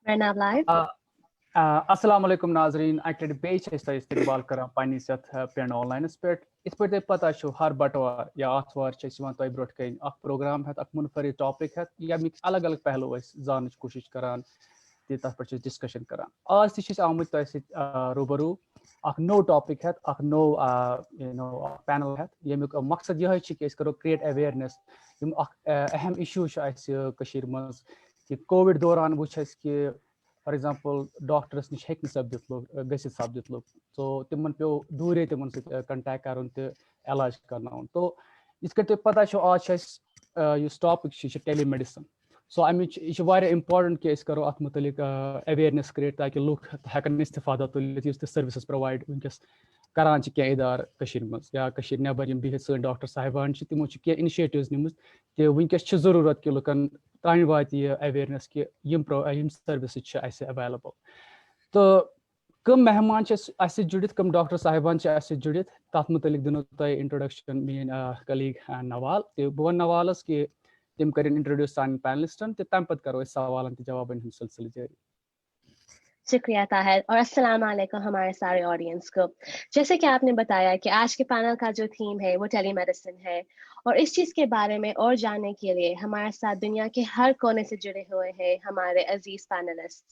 Arnab live. अस्सलाम वालेकुम नाजरीन अकट बे इस्तकबाल करान पन्निस पेन ऑनलाइनस पे इत पे पता हर बटवार या आतवार तह ब्रोट कन प्रोग्राम हेत मुनफरिद टॉपिक हेत यमिक अलग अलग पहलू जान कोशिश करान तथ पे डिस्कशन करान आज तह आमुत तह रूबरू नो टॉपिक हेत नो पैनल हेत यमुक मकसद यह कि करो क्रिएट अवेयरनेस अहम इशू मज कि कोविड दौरान वो कि फॉर एग्जांपल डॉक्टरस निश हेक सपदित लुक तो तिमन पे दूरे तिमन कंटेक्ट कर इलाज करना तो इस तुम पता आज टॉपिक टेली मेडिसिन सो अमिच यह इम्पार्टेंट कि करो अत मुतलिक अवेयरनेस क्रिएट ताकि लूख हेकन इस्तिफादा तुलित सर्विसेस प्रोवाइड वनकस करान क्या इदार मज या नबर बिहित सन डॉक्टर साहिबान तिमो क्या इनिशिएटिव्स निमुत कि वनकस जरूरत कि लुकन तान वात यह अवेयरनेस कि यम सर्विसेस अवेलेबल तो कम मेहमान जुड़ित कम डॉक्टर साहिबान जुड़ित तथ मुतलिक दिनो तुम इंट्रोडक्शन मेन कलीग नवाल तो बह वन नवालस कि तम कर इंट्रोड्यूस सान पैनलिस्टन तो तम पे करो सवाल जवाबन सिलसिले जारी। शुक्रिया ताहिर और अस्सलाम वालेकुम हमारे सारे ऑडियंस को। जैसे कि आपने बताया कि आज के पैनल का जो थीम है वो टेलीमेडिसिन है और इस चीज़ के बारे में और जानने के लिए हमारे साथ दुनिया के हर कोने से जुड़े हुए हैं हमारे अजीज पैनलिस्ट।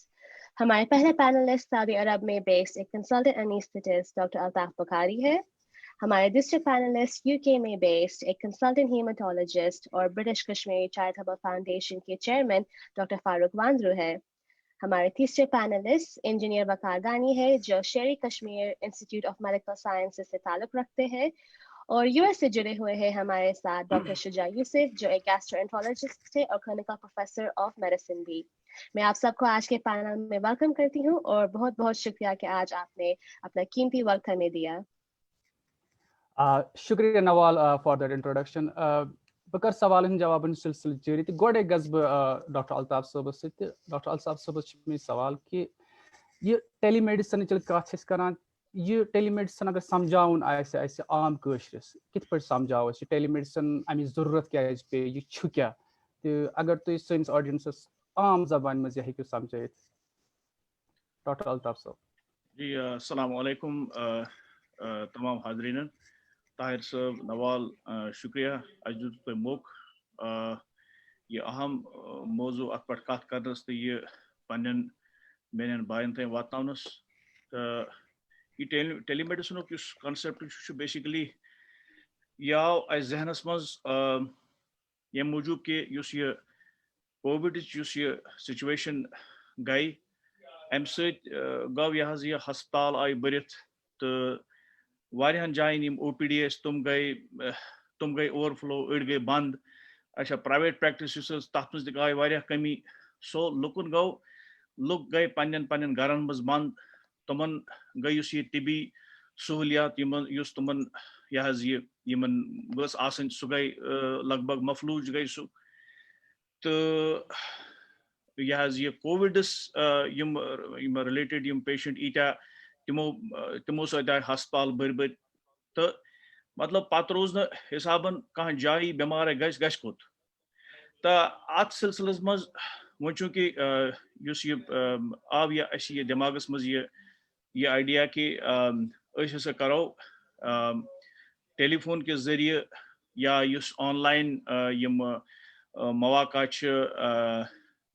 हमारे पहले पैनलिस्ट सऊदी अरब में बेस्ड एक consultant anaesthetist doctor Altaf Bukhari है। हमारे दूसरे पैनलिस्ट यूके में बेस्ड एक कंसल्टेंट हेमाटोलॉजिस्ट और ब्रिटिश कश्मीरी चैरिटेबल फाउंडेशन के चेयरमैन डॉक्टर फारूक वांद्रू है। हमारे तीसरे पैनलिस्ट इंजीनियर वकार गानी है जो शेरी Kashmir institute of medical sciences से ताल्लुक रखते हैं और यूएस से जुड़े हुए हैं हमारे साथ डॉक्टर शुजा यूसुफ जो एक गैस्ट्रोएंटरोलॉजिस्ट है और क्लिनिकल प्रोफेसर ऑफ मेडिसिन भी। मैं आप सबको आज के पैनल में वेलकम करती हूँ और बहुत बहुत शुक्रिया कि आज आपने अपना कीमती वक्त हमें दिया। शुक्रिया नवाल फॉर दैट इंट्रोडक्शन। बकर सवाल जवाबन सिलसिले जारी तो गोडे गज डॉक्टर अल्ताफ सबस डॉक्टर अल्ताफ सबस सवाल कि यह टेलीमेडिसन कत करान यह टेलीमेडिसन अगर समझाउन आम कशरस कित पे समझाओ टेलीमेडिसन अमि जरूरत क्या पे यह क्या तो अगर तुम सैनिस ऑडियंसस आम जबान मज यह हेकु समझाइथ डॉक्टर अल्ताफ साहब। जी अस्सलाम वालेकुम तमाम हाजरीन ताहिर साहब नवाल शुक्रिया अजुद पे मोक यह अहम मौजू अत पे कत करनस तो यह पन्न मेन बायन तक वातनस तो यह टेलीमेडिसन कॉन्सेप्ट बेसिकली याव अस जहनस मज ये मूजूब कि यह कोविड सिचुएशन गई अम गव यह हस्पताल आई भरित तो वारियान जायन यम ओपीडी तुम गई ओवरफ्लो अड़ गई बंद अच्छा प्राइवेट प्रैक्टिस तथ मज आई वारिया कमी सो लुकन गो लुक गई पन्न गरन मज बंद तुमन गई यह तिबी सहूलियात तुमन यह बस आसन सह गई लगभग मफलूज गई सह तो यह कोविडस रिलेटेड पेशेंट ईटा तिमो सत आय हस्पताल बर तो मतलब पत रोज न हिसाबन कह जाई बेमार गस कोत तो अत सिलसिलस मज वो चूंकि आव यह दिमागस मज ये आइडिया कि हसा करो टेलीफोन के जरिए या ऑनलाइन मौका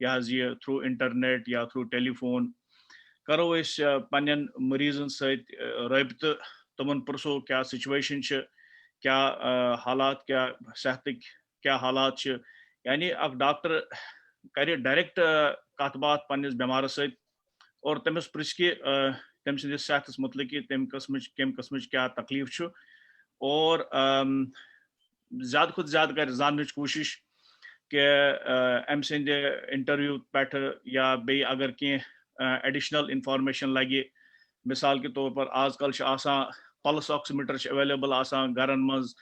यह थ्रू इंटरनेट या थ्रू टेलीफोन करो पन्न मरीजन सबित तुमन पुरसो क्या सिचुएशन क्या हालात क्या सेहत क्या हालात यानी अख डॉक्टर कर डायरेक्ट कत बात पन्निस बेमारस सत और तमिस पृछ कि तम सदिस सेहतस मुतलिक कि कम किस्म क्या तकलीफ और ज़्यादा खुद ज़्यादा कर जानने कोशिश कि अम सद इंटरव्यू पे या बे अगर कह एडिशनल इंफॉर्मेशन लगे मिसाल के तौर पर आजकल पल्स ऑक्सीमीटर अवेलेबल गरन मज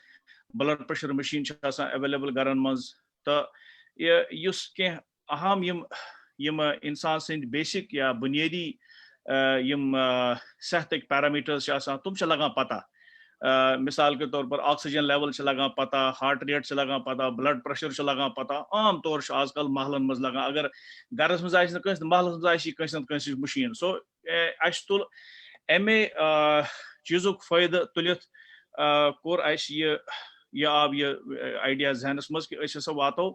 ब्लड प्रेशर मशीन अवेलेबल गरन मज तो कह अहम यम इंसान सद बेसिक या बुनियादी यम सेहत पैरामीटर्स तुम लगान पता मिसाल के तौर पर ऑक्सीजन लेवल से लगा पता, हार्ट रेट से लगा पता, ब्लड प्रेशर से लगा पता, आम तौर से आजकल महलन मज लगा, अगर गरस मज आइस न कंस महलस मज आइस कंस न कंस मशीन। सो अस तुल अमे चीजुक फायदा तुलित कोर अस ये आव ये आइडिया जहनस मज कि अस हसा वातो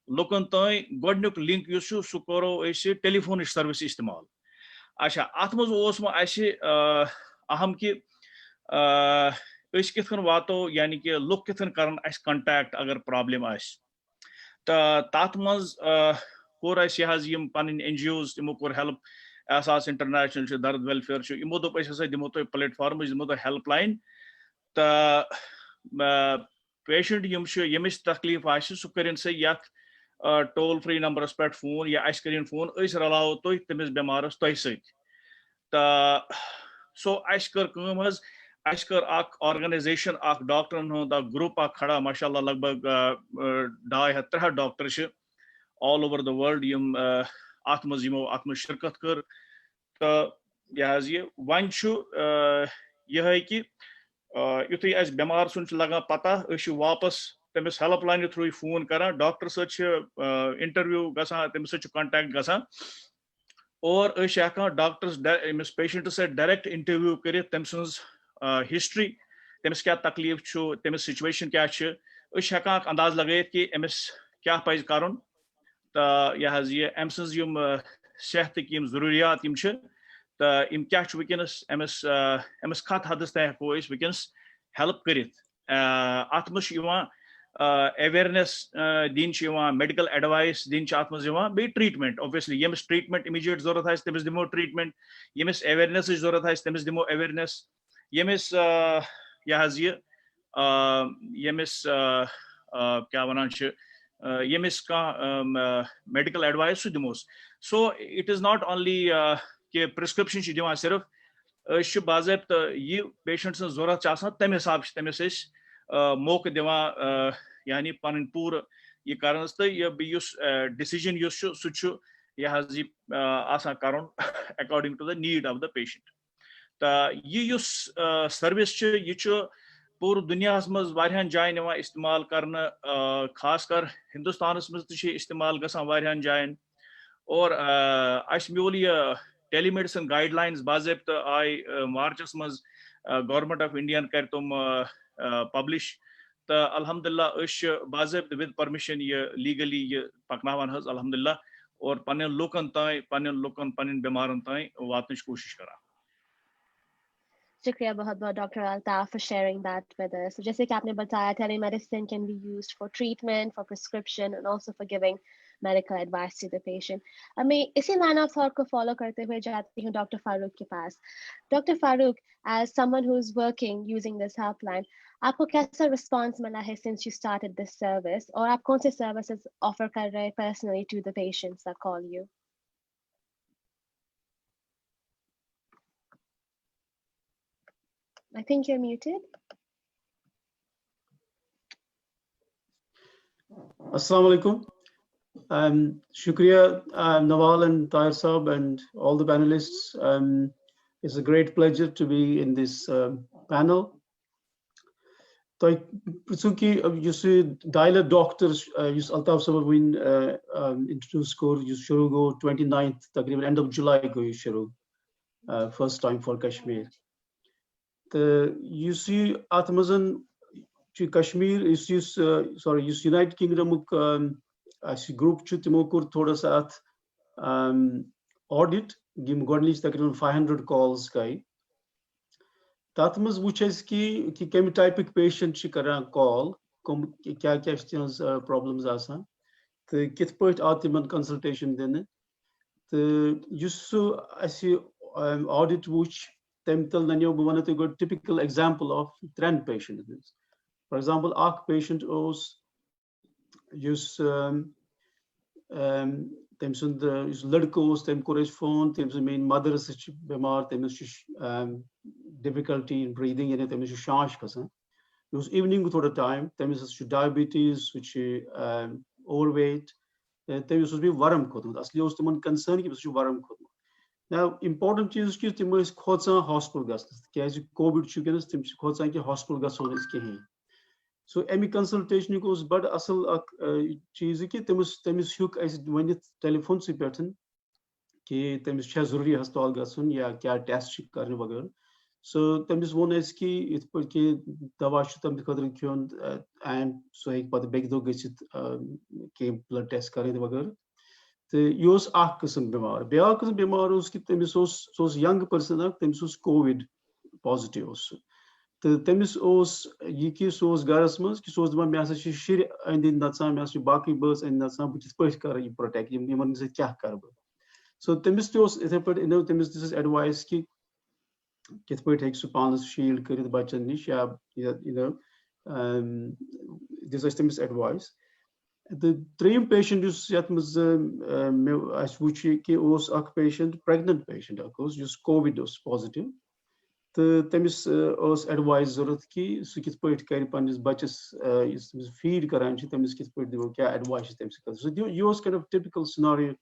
लुकन ताई गोडनुक लिंक युस छु सु करो अस टेलीफोन सर्विस इस्तेमाल। अच्छा अत मज ओस म अस अहम कि अस किथन वातो यानी कि लुक किथन करन अस कांटेक्ट अगर प्रॉब्लम आस तो तथ मज कोर अस यम पन NGOs तमो कोर हेल्प एहसास इंटरनेशनल दर्द वेलफेयर यमो दोप हसा दिमो तुम प्लेटफॉर्म दिमो तुम हेल्पलाइन तो पेशेंट यमिस तकलीफ आस सह कर टोल फ्री नंबरस पे फोन या अस कर फोन अस रलाओ तुम तमिस बेमारस तुह सत तो सो अस कर अस कर ऑर्गेनाइजेशन डॉक्टरन हुंद ग्रुप खड़ा माशाअल्लाह लगभग 250-300 doctor all over the world यम अत मज शिरकत कर। तो यह वन यह कि युथु अस बेमार सुन लगा पता अस वापस तमिस हेल्पलाइन थ्रू फोन कर डॉक्टर सत इंटरव्यू गसान तमिस सत कांटेक्ट गसान और अस हेकान डॉक्टर्स पेशेंट से डायरेक्ट इंटरव्यू कर तम सज हिस्ट्री तमिस क्या तकलीफ तमिस सिचुएशन क्या अस हेकान अंदाज लगे कि अमिस क्या पज कर। तो यह अम सज सेहत की जरूरियात तो यम क्या वनस अमिस कत हदस तक हेको वनस हेल्प कर। अत मज अवेयरनेस दिन मेडिकल एडवाइस दिन अत मज बे ट्रीटमेंट ऑब्वियसली यमिस ट्रीटमेंट इमीडिएट जरूरत तमिस दिमो ट्रीटमेंट यमिस अवेयरनेस जरूरत तमिस दिमो अवेयरनेस यमिस यमिस क्या वनान यमिस मेडिकल एडवाइस दिमोस। So it is not only कि प्रिस्क्रिप्शन दिवान सिर्फ बाज़ाब्त यह पेशेंट सं जरूरत तम हिसाब तमिस मौके दिवान यानी पन पूर यह कर तो यह डिसीजन सह यह कर according to the need of the patient. तो यह सर्विस यह पूर दुनिया मज वारियान जायन इस्तेमाल करना खास कर हिंदुस्तानस मज इस्तेमाल गसान वारियान जायन और अस म्यूल यह टेलीमेडिसिन गाइडलाइंस बाज़ाब्त आय मार्चस मज गवर्नमेंट ऑफ इंडिया कर तुम पब्लिश तो अल्हम्दुलिल्लाह बाज़ाब्त विद परमिशन यह लीगली यह पकनावान अल्हम्दुलिल्लाह और पन लुकन पन बेमारन ताई वातन कोशिश करा। शुक्रिया बहुत बहुत doctor Altaf for sharing that with us. जैसे कि आपने बताया telemedicine can be used for treatment, for prescription and also for giving medical advice to the patient. अब मैं इसी लाइन ऑफ थॉट को फॉलो करते हुए जाती हूँ डॉक्टर फारूक के पास। Doctor Farooq, as someone who is working using this helpline, आपको कैसा रिस्पांस मिला है since you started this service, और आप कौन से सर्विसेज ऑफर कर रहे हैं personally to the patients that call you? I think you're muted. Assalamu alaikum. Shukriya, Nawal and Tahir Saab and all the panelists. It's a great pleasure to be in this panel. So, Pritsuki, you see, dialer doctors, you Altaf Saab win introduced score, you shuru go 29th, takriban end of July go you shuru, first time for Kashmir. You see, at Amazon, Kashmir is United Kingdom group Chutimokur thoda sa audit, gim godlich takriban 500 calls kai. That maz wuches ki kemi typic patient chi kara call, kya problems asa. The kit point atiman consultation dene. The yusu asi audit which Temtal Nanyo one of the good typical example of trend patient is. For example, ARC patient owes use temsun the use ladkos, tem courage phone, tems main mother such bemar, tems difficulty in breathing and tems shash kasan. Use evening with the time, tems diabetes, which overweight, tems be waram kodum. Asli use teman concern ki waram kodum. Now, important चीज कि तिम ٲسۍ खोचान hospital गژھنस क्याजि COVID छु वुनकस तिम छु खोचान कि hospital गژھो नस कहीं. So एमि consultation को उस बड़ असल अक चीज कि तमिस हुक अस वनित टेलीफोन से पेठन कि तमिस छा जरूरी अस्पताल गछुन या क्या टेस्ट करने वगैरह. So तमिस वोन अस कि इत पर कि दवा छु तम खतर खियोन एंड सो एक पद बेग दो गछित कि ब्लड टेस्ट करने वगैरह. तो ये अख किस्म बीमार ब्या किस्म बीमार कि तमिस यंग पर्सन तमिस कोविड पॉजिटिव तो तमिस यह कि सह गरस मज कि सह दपान मे शुर अंद नचान मे बाकी बस अंद नचान बह कित पे कर प्रोटेक्ट इन क्या कर बह. सो तमिस इथे पे तमिस दिस एडवाइस कि कित पे सह पानस शील्ड कर बच्चन नश या दिस तमिस advice. The dream patient is कि patient pregnant patient just COVID was positive. तो तमिस एडवाइस जरूरत कि सह कित पे कर पन्निस बच्चस फीड करान तमिस कित पे दिवो क्या एडवाइस तमिस कर. So ये kind of typical scenario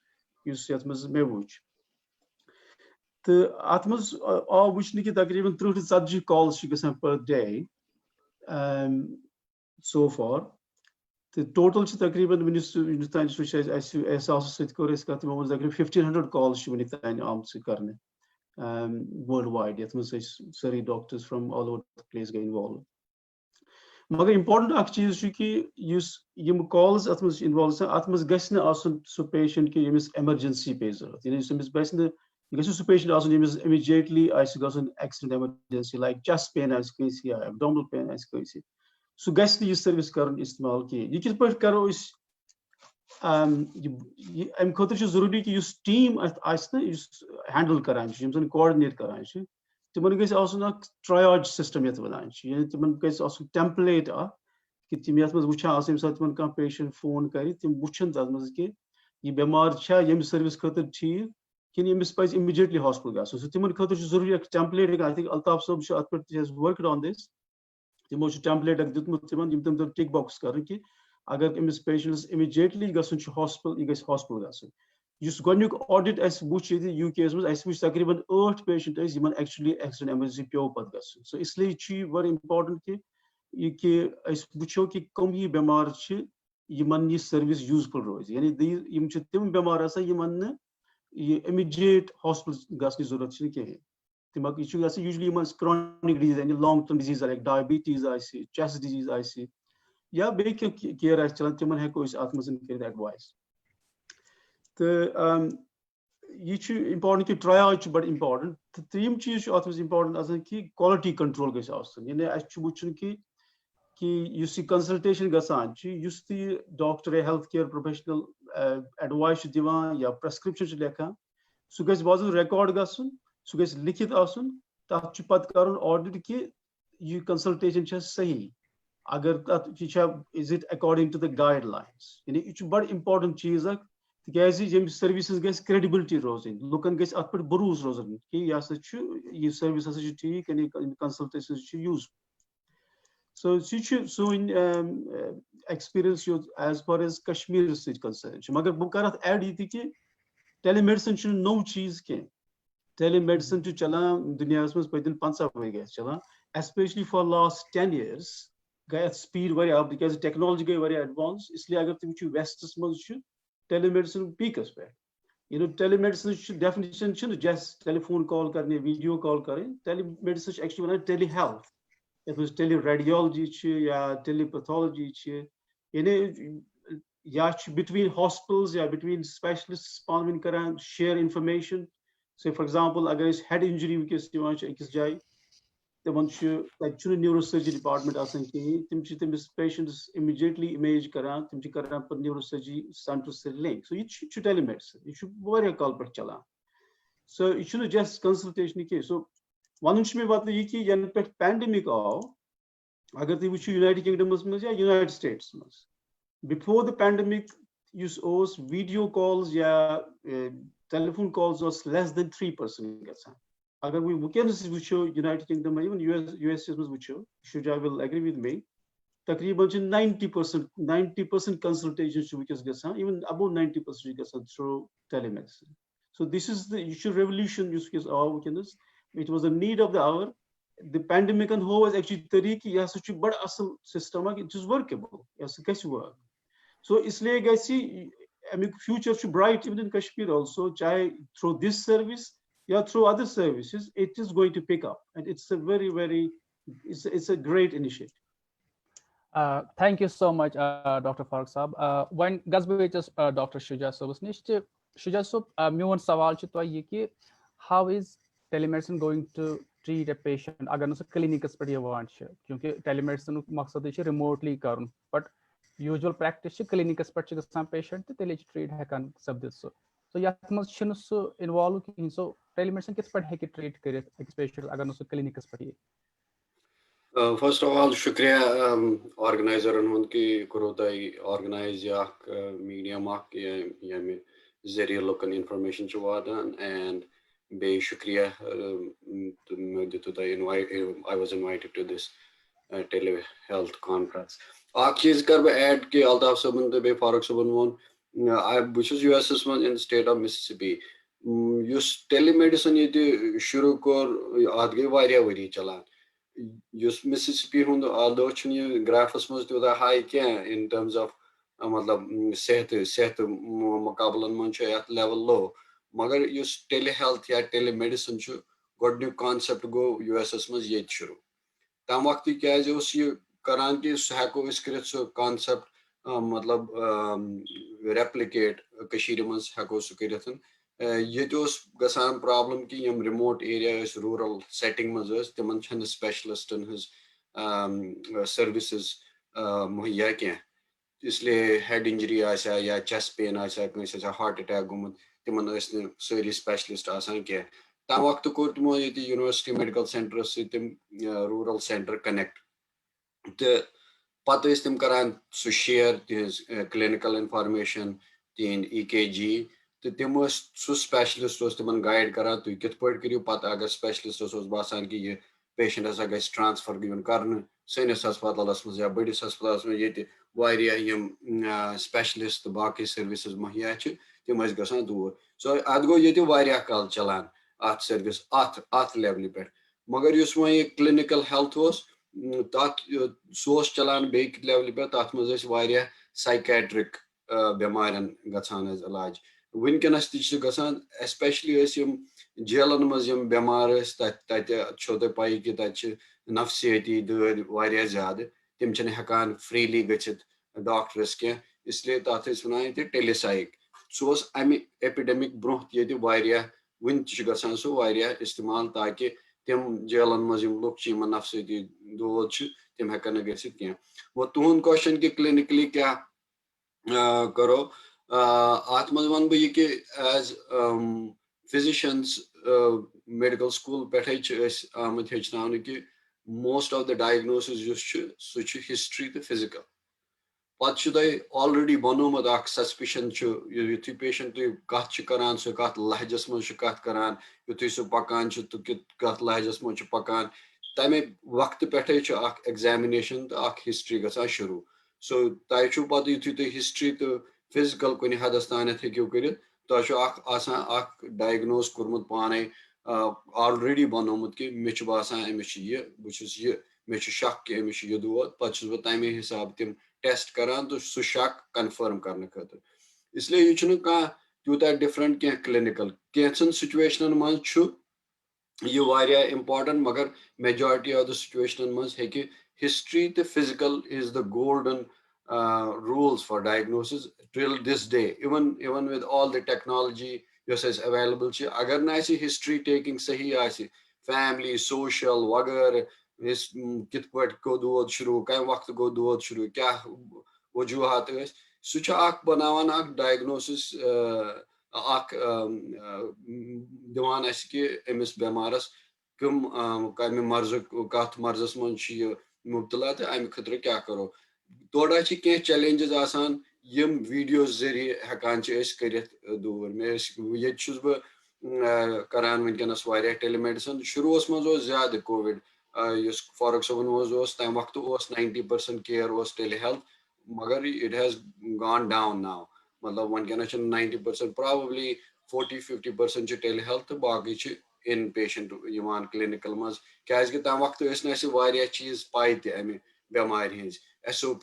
यत मज मे वुच. तो अत मज आव वुचन कि तकरीबन 30 to 40 calls गसान per day so far. The total तकरीबन वनिस तान सत कर तमो मज तकरीबन 1500 calls वनिक तान आमत करने worldwide. Yet सारी doctors from all over the place get involved. मगर important अख चीज कि यम calls अत मज involved अत मज गछ न आसन सु patient कि यमिस emergency पे जरूरत यानी समिस बस न गछ सु patient आसन यमिस immediately आइस गसन accident emergency like chest pain आइस कैसी या abdominal pain आइस कैसी सु गछ न सर्विस करन इस्तेमाल कि ये कित पे करो इस अम खतर जरूरी कि टीम हैंडल करान कोऑर्डिनेट करान तिमन गस ट्रायज सिस्टम ये वन यानी तिमन गस टेम्पलेट कि तिम ये वुचान यम सात तिमन कह पेशेंट फोन कर तिम वुचन तथ मज कि यह बेमार यम सर्विस खतर ठीक कि यमिस पज इमीडिएटली हॉस्पिटल गो. सो तिमन खतर जरूरी टेम्पलेट. आई थिंक अल्ताफ साहब अत पे वर्कड ऑन दिस. तिमो टेम्पलेट दितमुत तिमन यम तम टिक बॉक्स कर कि अगर अमिस पेशेंट्स इमीडिएटली गसन हॉस्पिटल यह हॉस्पिटल गसन. इस गोनिक ऑडिट अस वुच यूके मज अस वुच तकरीबन 8 पेशेंट एक्चुअली एक्सीडेंट एमरजेंसी पे पत गसन. सो इसलिए वेरी इंपॉर्टेंट कि अस वुचो कि कम ही बेमार यमन यह सर्विस यूजफुल रोज यानी यम तिम बेमार यमन इमीडिएट हॉस्पिटल गसन जरूरत कहें. तमिक यह यूजली क्रॉनिक डिजीज यानी long term disease like diabetes chest disease या बे केयर चलान तिमन हेको अत मज कर एडवाइस. तो यह इंपॉर्टेंट कि ट्रायज बड़ इंपॉर्टेंट. तो त्रीम चीज अत मज इंपॉर्टेंट कि क्वालिटी कंट्रोल गस यानी अस वुचन कि कंसल्टेशन गसान डॉक्टर या हेल्थ केयर प्रोफेशनल एडवाइस दिवान या प्रेस्क्रिप्शन लेखान सह गस बाजू रिकॉर्ड गसन सह गस लिखित आसन तथ पत कर ऑडिट कि यह कंसल्टेशन सही अगर तथ is it according to the guidelines यानी यह बड़ इंपॉर्टेंट चीज यम सर्विस गस क्रेडिबिलिटी रोजन लुकन गस अत पे भरोस रोजन कि यह सर्विस ठीक यानी कंसल्टेशन यूज. सो सोन experience as far as Kashmir concern. मगर बह कर एड ये कि टेलीमेडिसिन नौ चीज कह. टेलीमेडिसिन चलान दुनिया मज पदिन 50 वर चलान एस्पेशली फॉर लास्ट 10 years गई स्पीड वह टेक्नोलॉजी गई वह एडवांस. इसलिए अगर तुम वेस्टस मज टेलीमेडिसिन पीकस पे telemedicine definition just telephone call करने वीडियो कॉल करें. टेलीमेडिसिन एक्चुअली वन टेली हेल्थ यथ टेली रेडियोलॉजी या टेलीपैथोलॉजी यानी या बिटवीन हॉस्पिटल्स या बिटवीन स्पेशलिस्ट पान करान शेयर इंफॉर्मेशन. से फॉर एग्जांपल अगर हेड इंजरी वनस अकिस जाए तमन न्यूरोसर्जरी डिपार्टमेंट कहें तम तमिस पेशेंट्स इमीडिएटली इमेज करान तम करान पर न्यूरोसर्जरी सेंटर से लिंक. सो यह टेलीमेडिसिन यह काल पे चलान. सो यह जस्ट कंसल्टेशन कह. सो वन मे वत यह कि यन पे पैंडमिक आव अगर तुम वो यूनाइटेड किंगडमस मज या यूनाइटेड स्टेट्स मज before the pandemic video calls या टेलीफोन कॉल्स लेस देन 3% गसान. अगर वो वुकस वो यूनाइटेड किंगडम इवन यूएस मज वो should I will agree with me तकरीबन 90% कंसल्टेशन वुकस गसान इवन अबव 90% गसान through telemedicine. So this is the issue revolution it was a need of the hour. The pandemic and how was actually tariqi ya such bad asal system it is workable. Yes, work. So isliye gaisi I mean future is bright even in Kashmir also, through this service, through other services, it is going to pick up, and it's a very it's a great initiative. Thank you so much, Dr. Farooq Saab. When Gazbewich Dr. Shuja Sobus nish Shuja Sob mion sawal ch to ye ki how is telemedicine going to treat a patient agar no clinics pe yawan ch kyunki telemedicine maqsad ch remotely karun, but usual practice ch clinics pe ch gasan patient te tele treat hekan sabdit so yat mas chun so involve ki so telemedicine kis pe heki treat karit especially agar no clinics pe. First of all, shukriya organizer ki kurotai organize yak media mak yame zeriya lokan information chwadan, and be shukriya I was invited to this telehealth conference. Ak cheez kar ba add ki Altaf sabun te be Farooq sabun won which is US in the state of Mississippi. Yus telemedicine yeti shuru kor aad ge variya wari chalan. Mississippi although graphs must do the high can in terms of set muqabalan mancha level low. Magar use telehealth ya telemedicine chu got new concept go US mas yet shuru. Tam waqti kya jos ye karan ki hako iskrit so concept replicate kashir mas hako sukirathan. Ye gasan problem ki yam remote area is rural setting mas timan chhan specialist in his services muhayya kya isliye head injury aisa ya chest pain aisa kansa heart attack gumut timan asne sari specialist asan kya tam waqt ko tumo yeti university medical center se tim rural center connect the pat is tim karan to share his clinical information in EKG तो तिम सु specialist तिमन guide करान तुम कित पे करो पत अगर स्पेशलिस्ट बासान कि यह पेशेंट हसा गि ट्रांसफर गिवन कर सैनिस हस्पतालस मज या बड़िस हस्पतालस मज ये स्पेशलिस्ट तो बाकी सर्विसेज मुहैया तिम गसान दूर सो अत गो ये कल चलान अत सर्विस अत लेवल पे मगर वो क्लिनिकल हेल्थ तथ सह चलान बे लेवल पे तथ मज साइकेट्रिक बेमारन गसान इलाज Winkenas gasan, especially as jalan maz bemar tat chote pai ki tat nafsiyati dud variya zyada tim chane hekan freely gachit doctors ke isliye tat is vanai te telepsych so ami epidemic broh yeti variya win gasan so variya istemal taki tim jalan maz lok chi man nafsiyati dud ch tim hekan gachit ke wo tuhun question ki clinically kya karo Atman wan bhi ke as physicians medical school pethe amad hechnaun ki most of the diagnosis just such history the physical pat chudai already banumad ak suspicion chu yuthi patient tu kat ch karan so kat lahjas man ch kat karan yuthi so pakan ch tu kat lahjas man ch pakan tame waqt pethe ch ak examination ta ak history gasa shuru so tai chu pat yuthi the history to physical kuni hadastan hekiu karit to ak diagnose kurmut pane already banomut ki mech basan emish ye buchus ye mech shak ki emish ye duot pachus batame hisab tim test karan to su shak confirm karne khatir isliye ye chunu ka tuta different ke clinical kechen situation man chu ye variya important magar majority of the situation man heki history the physical is the golden rules for diagnosis till this day even with all the technology is available agar na aisi history taking sahi aisi family social wagar is kit pat ko dod shuru kai waqt go dod shuru kya wajuhat is such ak banawan ak diagnosis ak diwan aski emis bemaras kum kami marz kat marzas man chi mubtala te am khatre kya karo थोड़ा कह challenges आसान यम videos जरिए हेकान करित दूर मे ये करान वनकनस वारिया telemedicine शुरुस मज ज्यादा कोविड फारूक सबन तम वक्त 90% केयर टेली हेल्थ मगर it has gone down now मतलब वनकस 90% probably 40-50% च टेलीहेल्थ बाकी च इन पेशेंट यवान क्लिनिकल मज क्याज कि तम वक्त वारिया चीज पाई ते अमि बेमार hinge SOP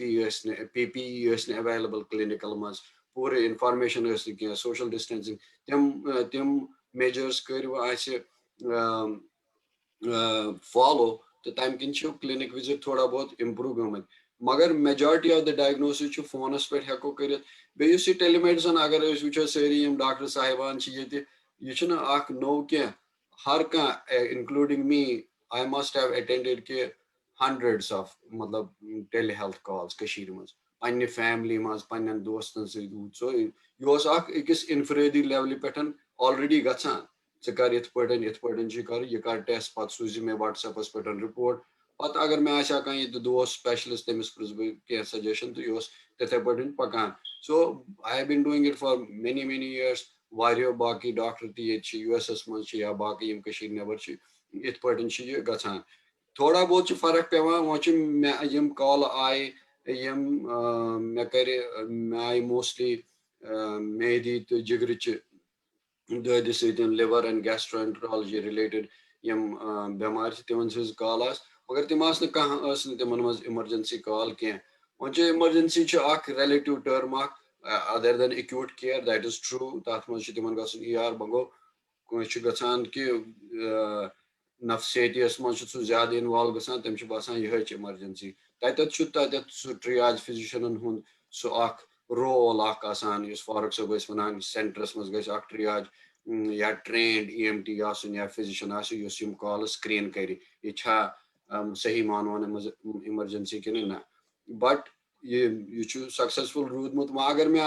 PPE available clinical मज पूरे इन्फॉर्मेशन सोशल डिस्टेंसिंग तिम मेजर्स कर फॉलो तो तम किन क्लिनिक विजिट थोड़ा बहुत इम्प्रूव गमत मगर majority of the diagnosis phones पे हेको कर बेस टेलीमेडिसन अगर वो सारी डॉक्टर साहिबान यह नो क्या हर कह including me I must have attended के hundreds of मतलब टेलीहेल्थ कॉल्स मज पन्ने फैमिली मज पन्न दोस्तन सो यह अकिस इनफरेदी लेवल पे ऑलरेडी गचान कर यथ कर यह कर टेस्ट पे सूज मे व्हाट्सएपस पे रिपोर्ट पत अगर मे कह दोस्त स्पेशलिस्ट तमिस प्रिस बह सजेशन तो यह तथे पे पकान so I have been doing it for many years वारियो बाकी डॉक्टर ते US मज या बाकी नबर इत पे गचान थोड़ा बहुत फर्क पेवान वो कॉल आए मे कर मे आई मोस्टली मेहदी तो जिगर दद लिवर एंड गैस्ट्रोएंटरोलॉजी रिलेटेड बेमार तिमन कॉल मगर तिमन मज इमरजेंसी कॉल कह वो emergency relative term other than acute care that is true तथ मज तिमन गो बगो गसान कि नफसियतियस मज ज्यादा इन्वॉल्व गसान तम बसान यह इमरजेंसी तत ट्रियाज फिजिशियन हुंद सो रोल फारूक साहब वन सेंटरस मज गि ट्रियाज या ट्रेंड EMT या फिजिशियन कॉल स्क्रीन कर सही मानवान मज इमरजेंसी कि ना बट यह सक्सेसफुल रूदमुत वह अगर मे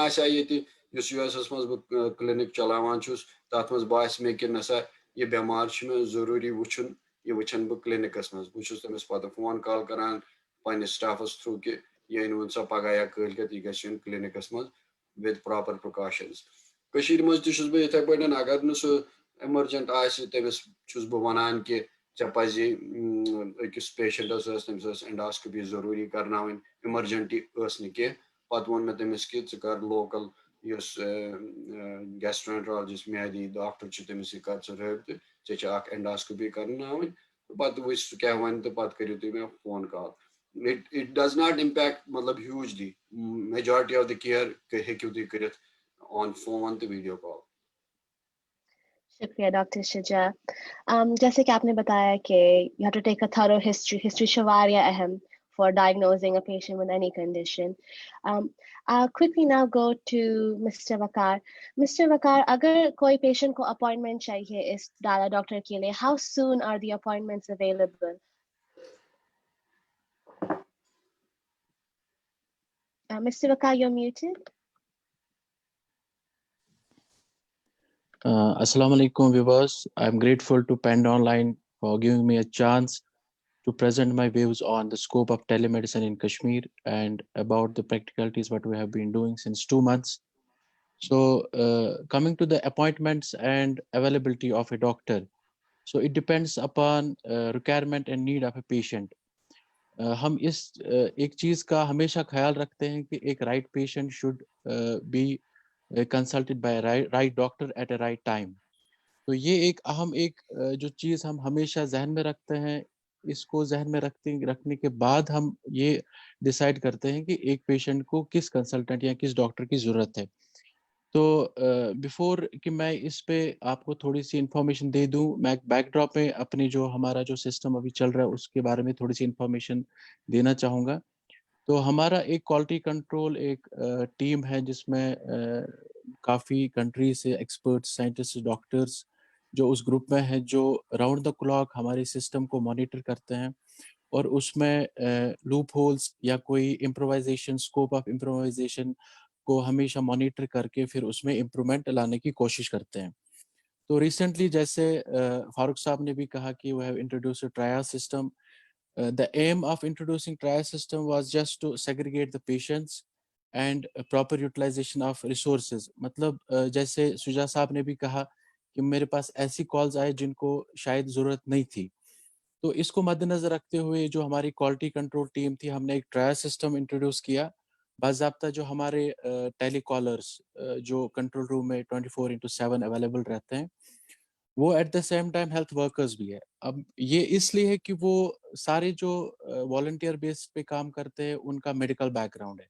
US मज बह क्लिनिक चलावान तथ मज बास मे कि नसा यह बेमार मे जरूरी वुचन यह वुचन बह क्लिनिकस मज बह तमिस पे फोन कॉल करान पे स्टाफस थ्रू कि यह वन सा पगह या कलकत यह गन क्लिनिकस मज विद प्रॉपर प्रिकॉशंस मज बह इथे पे अगर न सह इमरजेंट तमिस बह वनान कि पे अकिस पेशेंटस तमिस एंडोस्कोपी जरूरी करना इमरजेंटी कह पे वो मे तमिस कि कर लोकल गैस्ट्रोएंटरोलॉजिस्ट मेहदी डॉक्टर तमिस कर रबत एंडोस्कोपी करना पे वो क्या वन तो पे करो तुम मे phone call it does not impact मतलब hugely majority of the care हेक्यू तुम कर on phone तो video call. शुक्रिया डॉक्टर शुजा। जैसे कि आपने बताया कि you have to take a thorough history शवारिया अहम for diagnosing a patient with any condition. I'll quickly now go to Mr. Vakar. Mr. Vakar, अगर कोई patient को appointment चाहिए इस दादा डॉक्टर के लिए, how soon are the appointments available? Mr. Vakar, you're muted. Assalamu alaikum viewers. I'm grateful to Pend Online for giving me a chance to present my views on the scope of telemedicine in Kashmir and about the practicalities what we have been doing since 2 months. So coming to the appointments and availability of a doctor. So it depends upon requirement and need of a patient. हम इस एक चीज का हमेशा ख्याल रखते हैं कि एक right patient should be consulted by a right doctor at a right time. तो ये एक अहम एक जो चीज़ हम हमेशा जहन में रखते हैं, इसको जहन में रखने के बाद हम ये डिसाइड करते हैं कि एक पेशेंट को किस कंसल्टेंट या किस डॉक्टर की ज़रूरत है। तो बिफोर कि मैं इस पे आपको थोड़ी सी इन्फॉर्मेशन दे दूं, मैं बैकड्रॉप में अपनी जो हमारा जो सिस्टम अभी चल रहा है उसके बारे में थोड़ी सी इन्फॉर्मेशन देना चाहूँगा। तो हमारा एक क्वालिटी कंट्रोल एक टीम है जिसमें काफ़ी कंट्री से एक्सपर्ट्स, साइंटिस्ट, डॉक्टर्स जो उस ग्रुप में है, जो राउंड द क्लॉक हमारे सिस्टम को मॉनिटर करते हैं और उसमें लूप होल्स या कोई इम्प्रोवाइजेशन, स्कोप ऑफ इम्प्रोवाइजेशन को हमेशा मॉनिटर करके फिर उसमें इम्प्रूवमेंट लाने की कोशिश करते हैं। तो रिसेंटली जैसे फारूक साहब ने भी कहा कि we have introduced a trial system. The aim of introducing trial system was just to segregate the patients and proper utilization of resources. मतलब जैसे सुजा साहब ने भी कहा कि मेरे पास ऐसी कॉल्स आए जिनको शायद ज़रूरत नहीं थी, तो इसको मद्देनज़र रखते हुए जो हमारी क्वालिटी कंट्रोल टीम थी, हमने एक ट्रायल सिस्टम इंट्रोड्यूस किया बाज़ाब्ता जो हमारे टेलीकॉलर्स जो कंट्रोल रूम में 24/7 अवेलेबल रहते हैं, वो at the same time health workers भी है। अब ये इसलिए है कि वो सारे जो वॉलंटियर बेस पे काम करते हैं, उनका मेडिकल बैकग्राउंड है।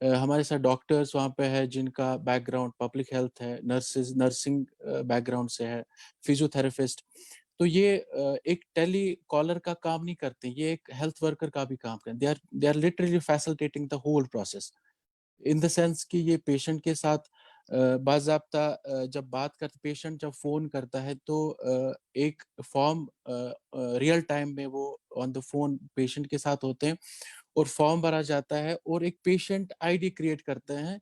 हमारे साथ डॉक्टर्स वहाँ पे है जिनका बैकग्राउंड पब्लिक हेल्थ है, नर्सिंग बैकग्राउंड से है, फिजियोथेरेपिस्ट। तो ये एक टेली कॉलर का काम नहीं करते, ये एक हेल्थ वर्कर का भी काम करते हैं। They are literally facilitating the whole process in the sense कि ये पेशेंट के साथ बाज़ाब्ता जब बात करते, पेशेंट जब फ़ोन करता है तो एक फॉर्म रियल टाइम में वो ऑन द फ़ोन पेशेंट के साथ होते हैं और फॉर्म भरा जाता है और एक पेशेंट आईडी क्रिएट करते हैं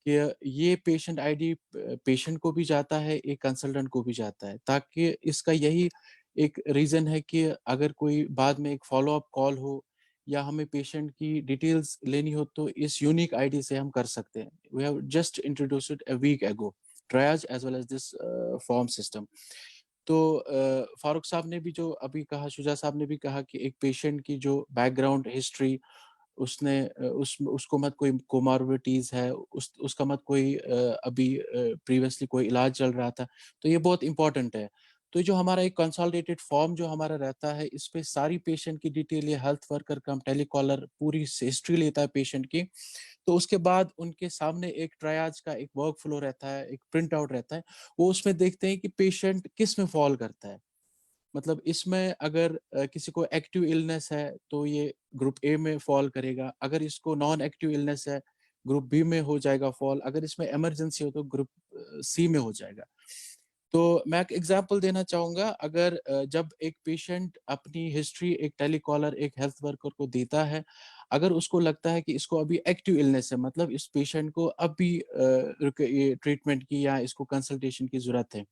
कि ये पेशेंट आईडी पेशेंट को भी जाता है, एक कंसल्टेंट को भी जाता है, ताकि इसका यही एक रीज़न है कि अगर कोई बाद में एक फ़ॉलो अप कॉल हो या हमें पेशेंट की डिटेल्स लेनी हो तो इस यूनिक आईडी से हम कर सकते हैं। We have just introduced it a week ago, triage as well as this form system. तो फारूक साहब ने भी जो अभी कहा, शुजा साहब ने भी कहा कि एक पेशेंट की जो बैकग्राउंड हिस्ट्री, उसने उसको मत कोई कोमॉर्बिडिटीज है, उसका मत कोई अभी प्रीवियसली कोई इलाज चल रहा था, तो ये बहुत इंपॉर्टेंट है। तो जो हमारा एक कंसोलिडेटेड फॉर्म जो हमारा रहता है, इस पे सारी पेशेंट की डिटेल ये हेल्थ वर्कर कम टेलीकॉलर पूरी हिस्ट्री लेता है पेशेंट की। तो उसके बाद उनके सामने एक ट्रायज का एक वर्क फ्लो रहता है, एक प्रिंट आउट रहता है, वो उसमें देखते हैं कि पेशेंट किस में फॉल करता है। मतलब इसमें अगर किसी को एक्टिव इलनेस है तो ये ग्रुप ए में फॉल करेगा, अगर इसको नॉन एक्टिव इलनेस है ग्रुप बी में हो जाएगा फॉल, अगर इसमें इमरजेंसी हो तो ग्रुप सी में हो जाएगा। तो मैं एक एग्जांपल देना चाहूँगा, अगर जब एक पेशेंट अपनी हिस्ट्री एक टेलीकॉलर एक हेल्थ वर्कर को देता है, अगर उसको लगता है कि इसको अभी एक्टिव इलनेस है, मतलब इस पेशेंट को अभी ये ट्रीटमेंट की या इसको कंसल्टेशन की ज़रूरत है,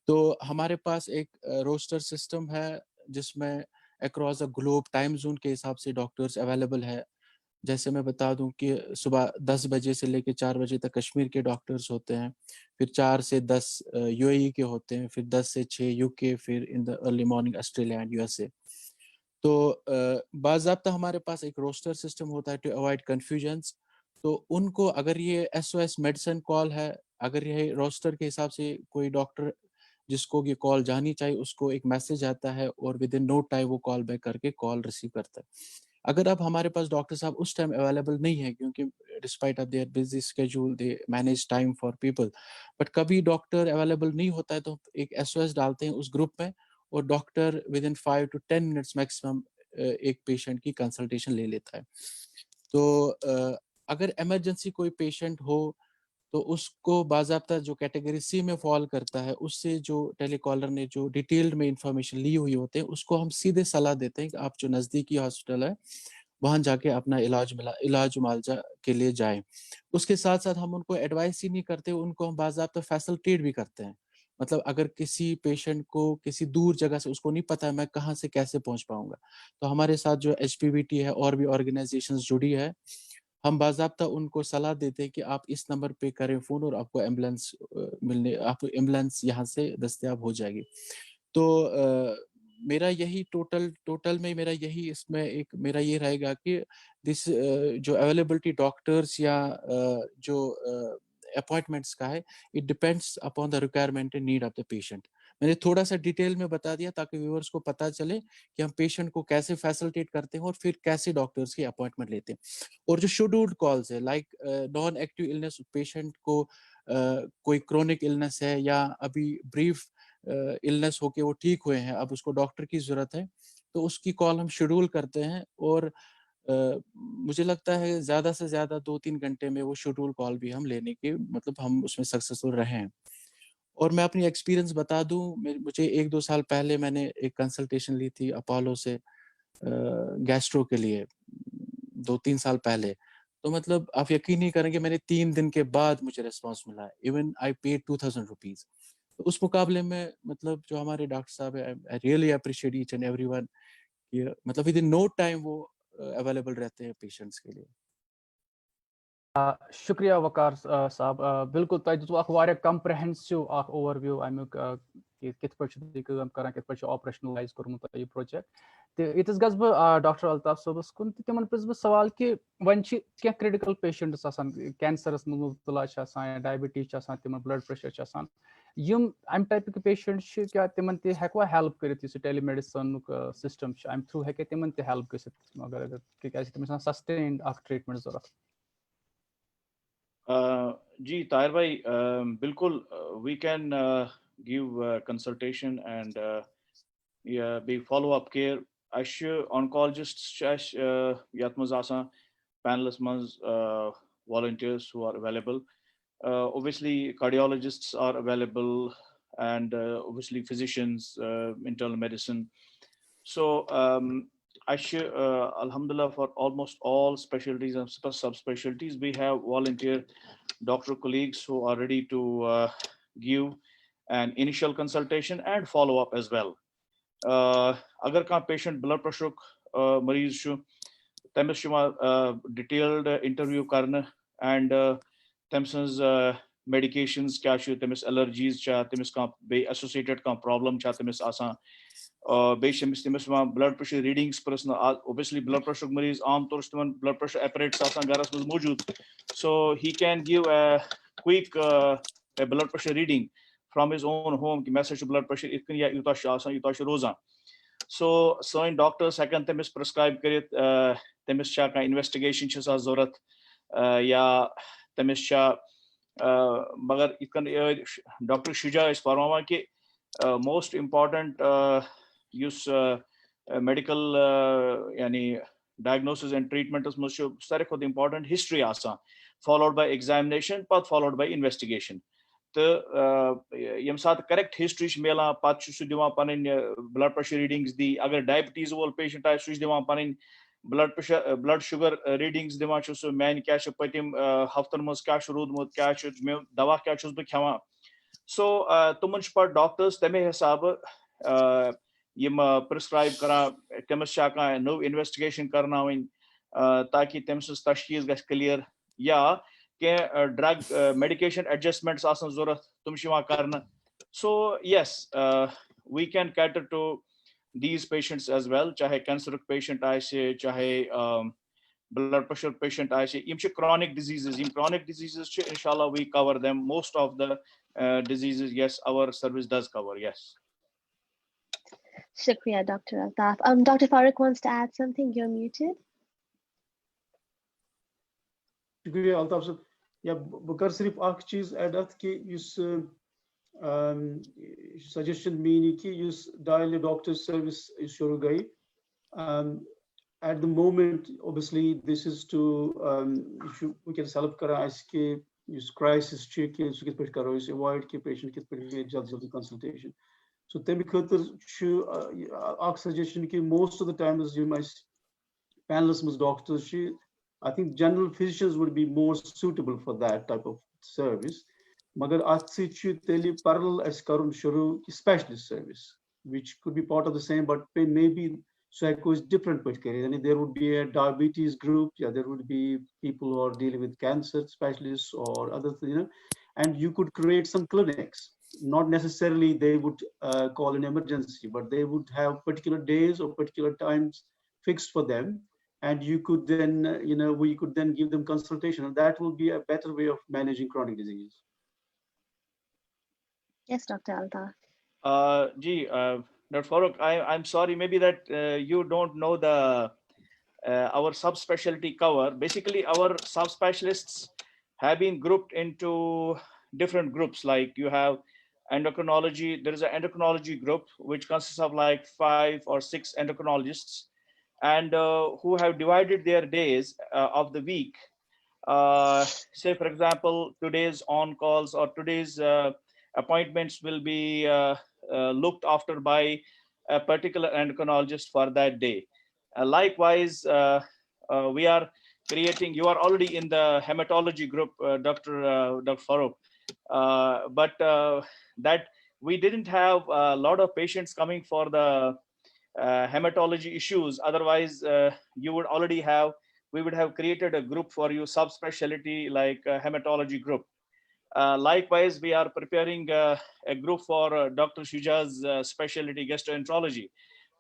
तो हमारे पास एक रोस्टर सिस्टम है जिसमें across the globe time zone के हिसाब से डॉक्टर्स अवेलेबल है। जैसे मैं बता दूं कि सुबह 10 बजे से लेकर 4 बजे तक कश्मीर के डॉक्टर्स होते हैं, फिर 4 से 10 यूएई के होते हैं, फिर 10 से 6 यूके, फिर in the early morning Australia and USA. तो बाज़ाब्ता हमारे पास एक रोस्टर सिस्टम होता है टू अवॉइड कन्फ्यूजन्स। तो उनको अगर ये एसओएस मेडिसिन कॉल है, अगर ये रोस्टर के हिसाब से कोई डॉक्टर जिसको ये कॉल जानी चाहिए, उसको एक मैसेज आता है और विद इन नो टाइम वो कॉल बैक करके कॉल रिसीव करता है। अगर अब हमारे पास डॉक्टर साहब उस टाइम अवेलेबल नहीं है, क्योंकि despite of their busy schedule they manage time for people, but कभी डॉक्टर अवेलेबल नहीं होता है तो एक एसओएस डालते हैं उस ग्रुप में और doctor with in 5 to 10 minutes maximum एक पेशेंट की कंसल्टेशन ले लेता है। तो अगर इमरजेंसी कोई पेशेंट हो तो उसको बाज़ाब्ता जो कैटेगरी सी में फॉल करता है, उससे जो टेलीकॉलर ने जो डिटेल्ड में इंफॉर्मेशन ली हुई होते हैं, उसको हम सीधे सलाह देते हैं कि आप जो नज़दीकी हॉस्पिटल है वहाँ जाके अपना इलाज मुआवजा के लिए जाएं। उसके साथ साथ हम उनको एडवाइस ही नहीं करते, उनको हम बाज़ाब्ता फैसिलिटेट भी करते हैं। मतलब अगर किसी पेशेंट को किसी दूर जगह से उसको नहीं पता है मैं कहाँ से कैसे पहुँच पाऊँगा, तो हमारे साथ जो एचपीवीटी है और भी ऑर्गेनाइजेशंस जुड़ी है, हम बाज़ाब्ता उनको सलाह देते हैं कि आप इस नंबर पे करें फ़ोन और आपको आपको एम्बुलेंस यहाँ से दस्तयाब हो जाएगी। तो मेरा यही टोटल में मेरा यही इसमें एक मेरा ये रहेगा कि जो अवेलेबिलिटी डॉक्टर्स या जो अपॉइंटमेंट्स का है, it depends upon the requirement and need of the patient. मैंने थोड़ा सा डिटेल में बता दिया ताकि व्यूअर्स को पता चले कि हम पेशेंट को कैसे फैसिलिटेट करते हैं और फिर कैसे डॉक्टर्स की अपॉइंटमेंट लेते हैं। और जो शेड्यूल्ड कॉल्स है like non active illness patient को कोई क्रोनिक इलनेस है या अभी ब्रीफ इलनेस होके वो ठीक हुए हैं, अब उसको डॉक्टर की ज़रूरत है, तो उसकी कॉल हम शेड्यूल करते हैं और मुझे लगता है ज़्यादा से ज़्यादा 2-3 घंटे में वो शेड्यूल कॉल भी हम लेने के मतलब हम उसमें सक्सेसफुल रहे हैं। और मैं अपनी एक्सपीरियंस बता दूँ, मुझे 1-2 साल पहले मैंने एक कंसल्टेशन ली थी अपोलो से गैस्ट्रो के लिए, 2-3 साल पहले। तो मतलब आप यकीन नहीं करेंगे, मैंने 3 दिन के बाद मुझे रिस्पॉन्स मिला है। Even I paid ₹2000। तो उस मुकाबले में मतलब जो हमारे डॉक्टर साहब है, I really appreciate each and everyone कि मतलब विद इन नो टाइम वो अवेलेबल रहते हैं पेशेंट्स के लिए। शुक्रिया वकार साहब, बिल्कुल तुम अख वारिया कंप्रहेंसिव अख ओवरव्यू अमुक कि कित पे काम करान कित पे ऑपरेशनलाइज कोरमुत ये प्रोजेक्ट तो इतस गस बह डॉक्टर अल्ताफ सोबस कुन तिमन प्रिस बह सवाल कि वन क्या क्रिटिकल पेशेंट्स आसान कैंसरस में मुब्तला या डायबिटीज तिमन ब्लड प्रेशर यम अम टाइप पेशेंट क्या तिमन ते हेकवा हेल्प करित इस टेलीमेडिसिन सिस्टम अम थ्रू हेके तिमन ते हेल्प गसित अगर अगर क्या तिमन सस्टेन्ड अख ट्रीटमेंट जरूरत जी ताहिर भाई बिल्कुल we can give consultation and be follow up care oncologist यथ मज panelists mans volunteers who are available. Obviously, cardiologists are available, and obviously physicians, internal medicine. So Alhamdulillah, for almost all specialties and subspecialties, we have volunteer doctor colleagues who are ready to give an initial consultation and follow up as well. Agar ka patient blood pressure mareez chu, तमिस detailed interview करना एंड तमस medications क्या तमिस allergies तमिस associated problem तमिस बेस तमिस ब्लड प्रेशर रीडिंग्स प्रश्न ओबियसली ब्लड प्रेशर मरीज आम तौर तमन ब्लड प्रेशर एपरेट्स गरस मज मौजूद so he can give quick blood pressure reading from his own home कि मे ब्लड प्रेशर इत या यूत रोजान so soin doctors hekan temis prescribe karit temis cha ka investigation cha zarurat ya temis cha magar itkan Dr. Shuja is farmama ki most important use medical yani diagnosis and treatment is most sare khod important history asa followed by examination but followed by investigation. तो यम साथ correct history मिलान पे पान blood pressure readings दी अगर diabetes वोल patient आए सह पान blood pressure blood sugar readings दिवान सह मान क्या पतिम हफ्तन मज क्या रूदमुत क्या दवा क्या बह खेवान सो तुमन पे डॉक्टर्स तमे हिसाब यम प्रिस्क्राइब करान तमिस नव इन्वेस्टिगेशन करनावन ताकि तम सज तशखीस गस क्लियर या ड्रग मेडिकेशन एडजस्टमेंट्स जरूरत तुम कर so yes we can cater to these patients as well चाहे कैंसर पेशेंट आए चाहे ब्लड प्रेशर पेशेंट आए क्रॉनिक डिजीजेस इंशाल्लाह we cover them most of the diseases yes our service does cover yes Shukriya, Dr. Altaf. Dr. Farooq wants to add something. You're muted. Shukriya Altaf sir. या बकर सिर्फ अख चीज add अथ कि suggestion मीनी कि dial doctor service शुरू गई at the moment obviously this is to we can help kara iske use crisis check so kit pech karo is avoid ki patient kit pech jaldi consultation so temi khatir chu ak suggestion ki most of the times you must panelists must doctors I think general physicians would be more suitable for that type of service. Magar atsi chu teli parallel as karun shuru specialist service, which could be part of the same, but maybe psycho is different. But there would be a diabetes group. Yeah, there would be people who are dealing with cancer specialists or other things, and you could create some clinics. Not necessarily they would call an emergency, but they would have particular days or particular times fixed for them. And you could then, we could then give them consultation, and that will be a better way of managing chronic diseases. Yes, Dr. Altaf. Dr. Farooq, I'm sorry, maybe that you don't know the our subspecialty cover. Basically, our subspecialists have been grouped into different groups. Like you have endocrinology. There is an endocrinology group which consists of like 5 or 6 endocrinologists, and who have divided their days of the week. Say, for example, today's on calls or today's appointments will be looked after by a particular endocrinologist for that day. Likewise, we are creating, you are already in the hematology group, Dr. Farooq, but that we didn't have a lot of patients coming for the hematology issues. Otherwise, you would already have, we would have created a group for you, subspecialty like hematology group. Likewise, we are preparing a group for Dr. Shuja's specialty gastroenterology.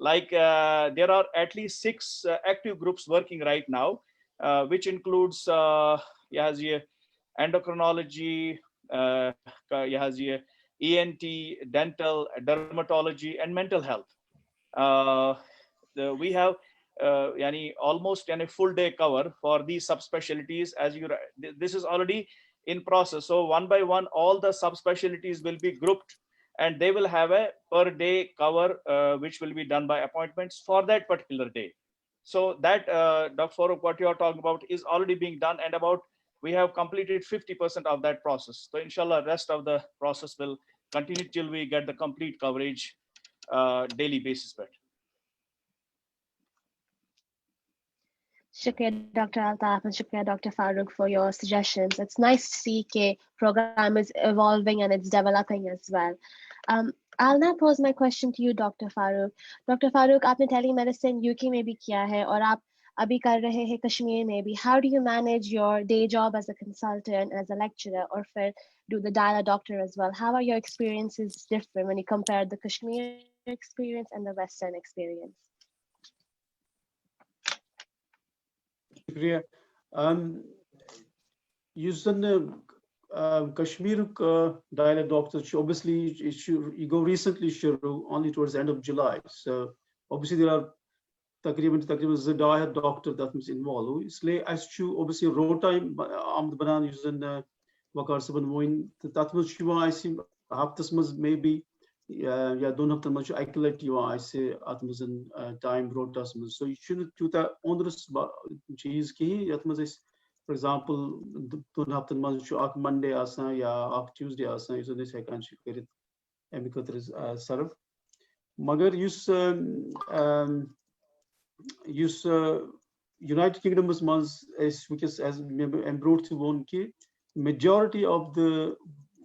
There are at least 6 active groups working right now, which includes endocrinology, ENT, dental, dermatology, and mental health. We have almost a full day cover for these subspecialties. This is already in process. So one by one, all the subspecialties will be grouped, and they will have a per day cover, which will be done by appointments for that particular day. So that, Dr. Farooq, what you are talking about is already being done, and we have completed 50% of that process. So inshallah, rest of the process will continue till we get the complete coverage daily basis. Shukriya, Dr. Altaf, and Shukriya, Dr. Farooq, for your suggestions. It's nice to see the program is evolving and it's developing as well. I'll now pose my question to you, Dr. Farooq. Dr. Farooq, आपने telemedicine UK में भी किया है और आप अभी कर रहे हैं कश्मीर में भी. How do you manage your day job as a consultant, as a lecturer, or फिर do the dialer doctor as well? How are your experiences different when you compare the Kashmir experience and the Western experience? Shukriya. Kashmir dialer doctor, obviously you go recently only towards the end of July. So obviously there are takriban dialer doctor that is involved. Isliye aschu obviously rota amd banan using vakar saban moin that was shiva I see haftas maz maybe ya don hafta maz accurate you I say atmazan time rotas maz. So you shouldn't do that onerous cheese ki atmaz. For example, don haftan maz chu ak Monday asa ya ak Tuesday asa you this I can kerit emikator is serve. Magar use United Kingdom was because as embroidered to one ki majority of the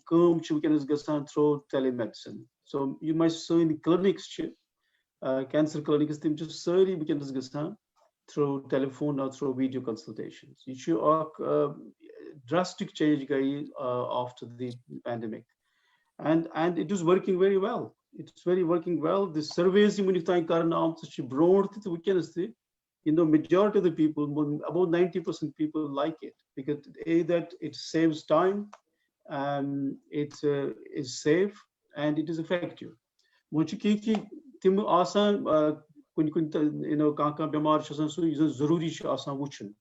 come is through telemedicine. So you might see in clinics, cancer clinics, just surgery begins through telephone or through video consultations. You should drastic change after the pandemic, and it is working very well. It's working well. The surveys you broad we can see, majority of the people, about 90% people like it because that it saves time, it is safe, and it is effective. Tim asan kanka bemar chasan so zaruri asan wuchin.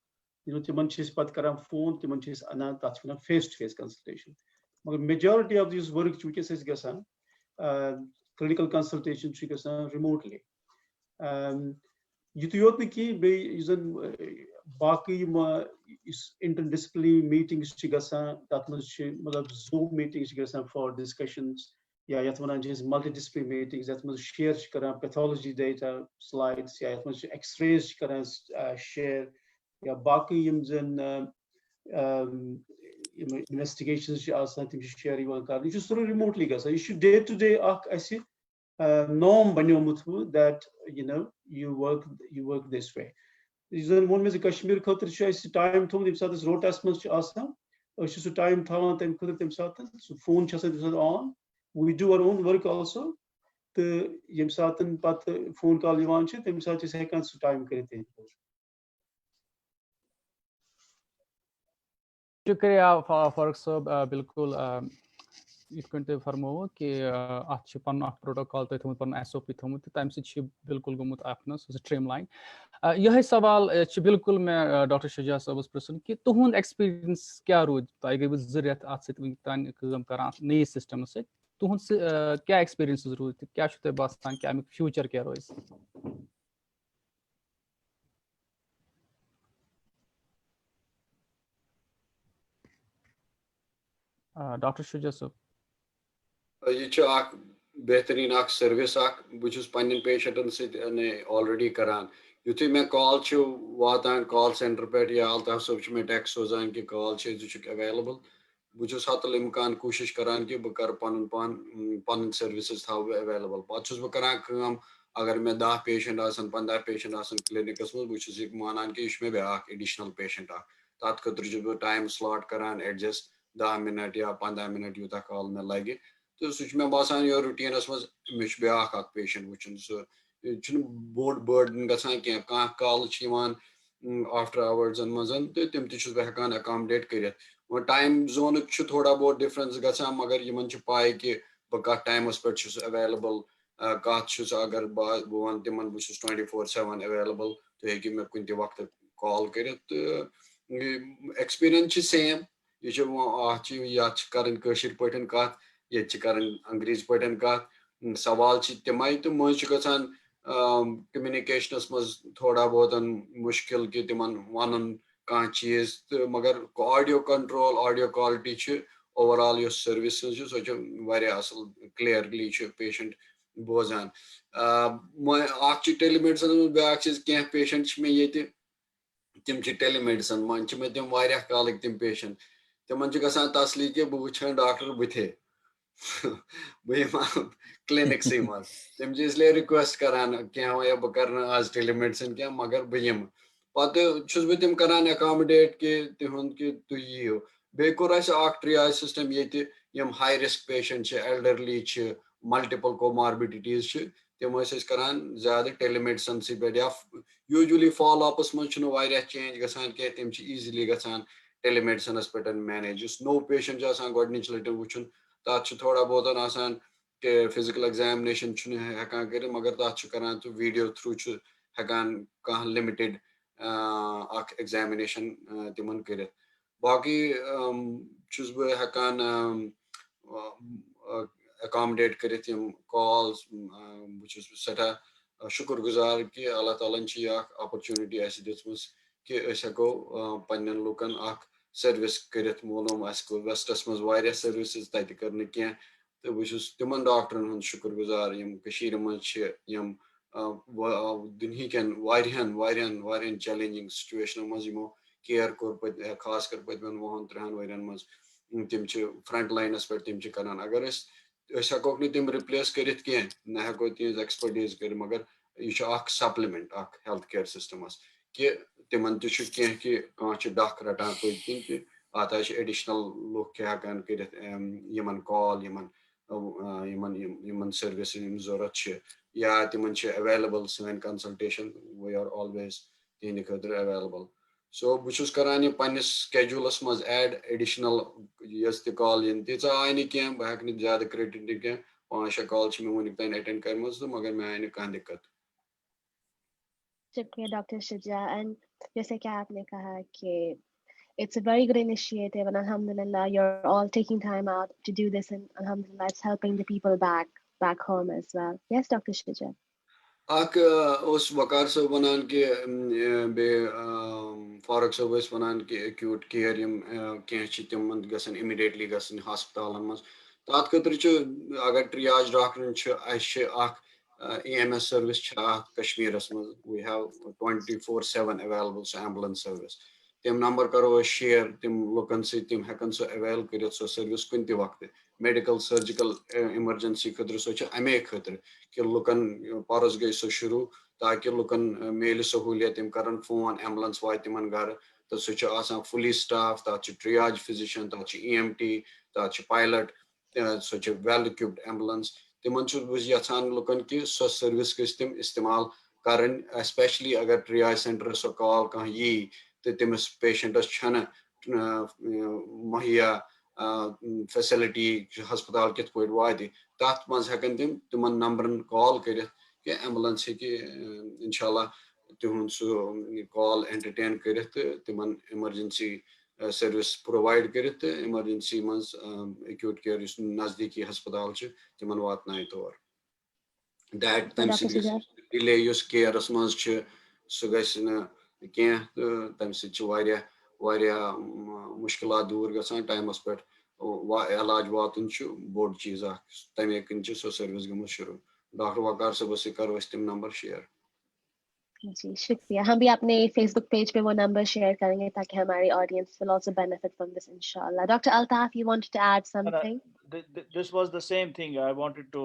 Timan chis pat karam phone, timan chis anan that's face-to-face consultation. Majority of these work which is gasan clinical consultation remotely. Ethiopia ki be using baki interdisciplinary meetings that much Zoom meetings for discussions. Yeah, multidisciplinary meetings that must share pathology data slides. Yeah, must X-rays share. Yeah, baki investigations something share you just remotely you should day to day I see norm that you work this way. One means Kashmir time this rotas must time so phone on. We do our own work also. The phone call you want time शुक्रिया फारूक साहब बिल्कुल इत कन फरमो कि अत पन protocol तुम पन SOP थोमुत तम सि बिल्कुल गोमुत स्ट्रीमलाइन यह सवाल बिल्कुल मैं डॉक्टर शुजा साहबस प्रश्न कि तुहुंद एक्सपीरियंस क्या रोद तुम गई 2 रेत अत सतान कम करान नई सिस्टम से तुहुंद क्या एक्सपीरियंस रोद क्या तुम बसान कि अमिक फ्यूचर क्या रोज डॉक्टर शुजा साहब यह बेहतरीन सर्विस बहुत पन्न पेशेंटन सने ऑलरेडी करान युथु मे कॉल वातान कॉल सेंटर पे या अल्ताफ साहब मे टेक्स्ट सोजान कि कॉल अवेलेबल बहुत हतल इम्कान कोशिश करान कि बह कर पन सर्विसेज थव अवेलेबल पे बह करान अगर मे 10 पेशेंट 15 पेशेंट क्लिनिकस मज बह मानान कि यह मे ब्या एडिशनल पेशेंट तथ खतर बह टाइम स्लॉट करान एडजस्ट 10 मिनट या 15 मिनट यूता कॉल में लगे तो सह मे बासान यो रूटीनस मज मे ब्याख पेशेंट वुचन सह बोड बर्डन गसान कह कॉल आफ्टर आवर्सन मज तो तम तह हेकान अकोमोडेट कर टाइम जोन थोड़ा बहुत डिफरेंस गसान मगर इन पाए कि बह कत टाइमस पे अवेलेबल कत अगर बह वन तिम बह 24/7 अवेलेबल तुम हेकि मे कुन वक्त कॉल कर एक्सपीरियंस सेम यह कर कत ये कर अंग्रेजी पे कत सवाल तम तो मज ग कम्युनिकेशनस मज थोड़ा बहुत मुश्किल कि तिम वन कह चीज तो मगर audio control audio quality overall यो सर्विस सह असल क्लियरली पेशेंट बोजान टेलीमेडिसन ब्या चीज कह पेशेंट मे ये तम टेलीमेडिसन मन मे तम काल तम पेशेंट तिमन गसान तसली कि बह वुच डॉक्टर बुथे बह क्लिनिक मज तम इसलिए रिक्वेस्ट करान क्या बह कर आज टेलीमेडिसन क्या मगर बह पे बह तम करान अकोमोडेट कि तुम कि तुम यीव बे कोर ट्रियाज सिस्टम ये high risk patient elderly multiple comorbidities तम करान ज्यादा टेलीमेडिसन पे या यूजुअली फॉलो अपस मज चेंज गसान कह तम ईजिली गसान टेलीमेडिसनस पे मैनेज नो पेशेंट गोडनिच लटि वुचन तथ थोड़ा बहुत आसान कि फिजिकल एग्जामिनेशन हेकान कर मगर तथ करान तो वीडियो थ्रू हेकान कह लिमिटेड एग्जामिनेशन तिमन कर बाकी बह हेकान अकोमोडेट कर कॉल्स बह सठा शुक्रगुजार कि अल्लाह ताला अपॉर्चुनिटी दित्म कि हेको पन्न लुकन सर्विस कर मालूम वेस्टस मज सर्विसेज तत कर कह तो बह तिमन डॉक्टरन हूँ शुक्रगुजार मज दुनिया चैलेंजिंग सिचुएशन मज केयर कोर खास कर पतन 2-3 वर्यन मज तम फ्रंट लाइनस पे तम करान अगर हेको तम रिप्लेस कर ना हेको तीज एक्सपर्टीज कर मगर यह सप्लीमेंट हेल्थ केयर सिस्टमस कि तिमन कह कि डख रटान पत्किन कि अत एडिशनल लुक हेकान कर कॉल सर्विस जरूरत या तिमन अवेलेबल सन कंसल्टेशन वी आर ऑलवेज तिहंद खतर अवेलेबल सो बह करान पन्निस स्केड्यूलस मज ऐड एडिशनल यस त कॉल तीच आय कह बह हेक ज्यादा क्रेडिट कह 5-6 कॉल मे वुनिक तान अटेंड कर तो मगर मे आय कह दिक्कत शुक्रिया डॉक्टर शुजा एंड जैसे कि आपने कहा कि it's a very good initiative and alhamdulillah you're all taking time out to do this and alhamdulillah it's helping the people back home as well. Yes, Dr. Shuja. वकार सब वन कि बे फारूक सब one कि acute care कह तम गसन immediately गसन हस्पताल मज तथ खतर अगर ट्रियाज डॉक्टर EMS सर्विस कश्मीरस मज we have 24/7 available so ambulance service तम नंबर करो शेयर तम लुकन सम हेकन सो अवेल कर सो सर्विस कुन वक्त मेडिकल सर्जिकल इमरजेंसी खतर सो अमे खतर कि लुकन परस गई सो शुरू ताकि लुकन मेल सहूलियत तम कर फोन एम्बुलेंस वा तिमन घर तो सह फुली स्टाफ तथ ट्रियाज फिजिशियन तथ EMT तथ pilot so well equipped ambulance तिमन यहान लुकन कि सो सर्विस गई तम इस्तेमाल कर स्पेशली अगर ट्रियाज सेंटर सो कॉल कह यी तो तमिस पेशेंटस मुहैया फैसिलिटी हस्पताल कित पे वात तथ मज हेकन तिमन नंबरन कॉल कर कि एम्बुलेंस इंशाल्लाह तुहद सह कॉल एंटरटेन कर तिमन इमरजेंसी सर्विस प्रोवाइड कर इमरजेंसी मज एक्यूट केयर नजदीकी हस्पताल तिमन वातन तौर दैट तम डिले केयरस मज सह गह तम मुश्किलात दूर गसान टाइमस पे इलाज वातन बोड़ चीज तमे कन सो सर्विस गई शुरू डॉक्टर वकार साहब से करो तम नंबर शेयर जी शुक्रिया हम भी अपने फेसबुक पेज पे वो नंबर शेयर करेंगे ताकि हमारी audience will also benefit from this inshallah. Dr. Altaf, you wanted to add something? This was the same thing I wanted to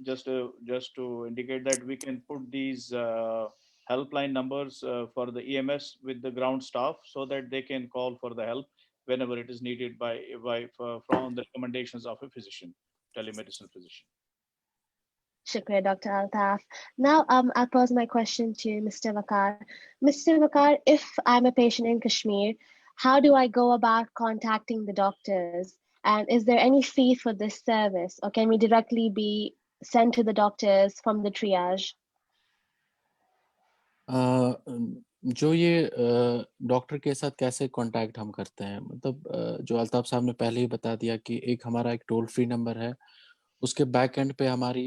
just to indicate that we can put these helpline numbers for the EMS with the ground staff so that they can call for the help whenever it is needed from the recommendations of a physician, telemedicine physician. Shukriya, Dr. Altaf. Now, I'll pose my question to Mr. Waqar. Mr. Waqar, if I'm a patient in Kashmir, how do I go about contacting the doctors? And is there any fee for this service, or can we directly be sent to the doctors from the triage? जो ये doctor के साथ कैसे contact हम करते हैं, मतलब जो अल्ताफ साहब ने पहले ही बता दिया कि एक हमारा एक टोल फ्री नंबर है, उसके बैक एंड पे हमारी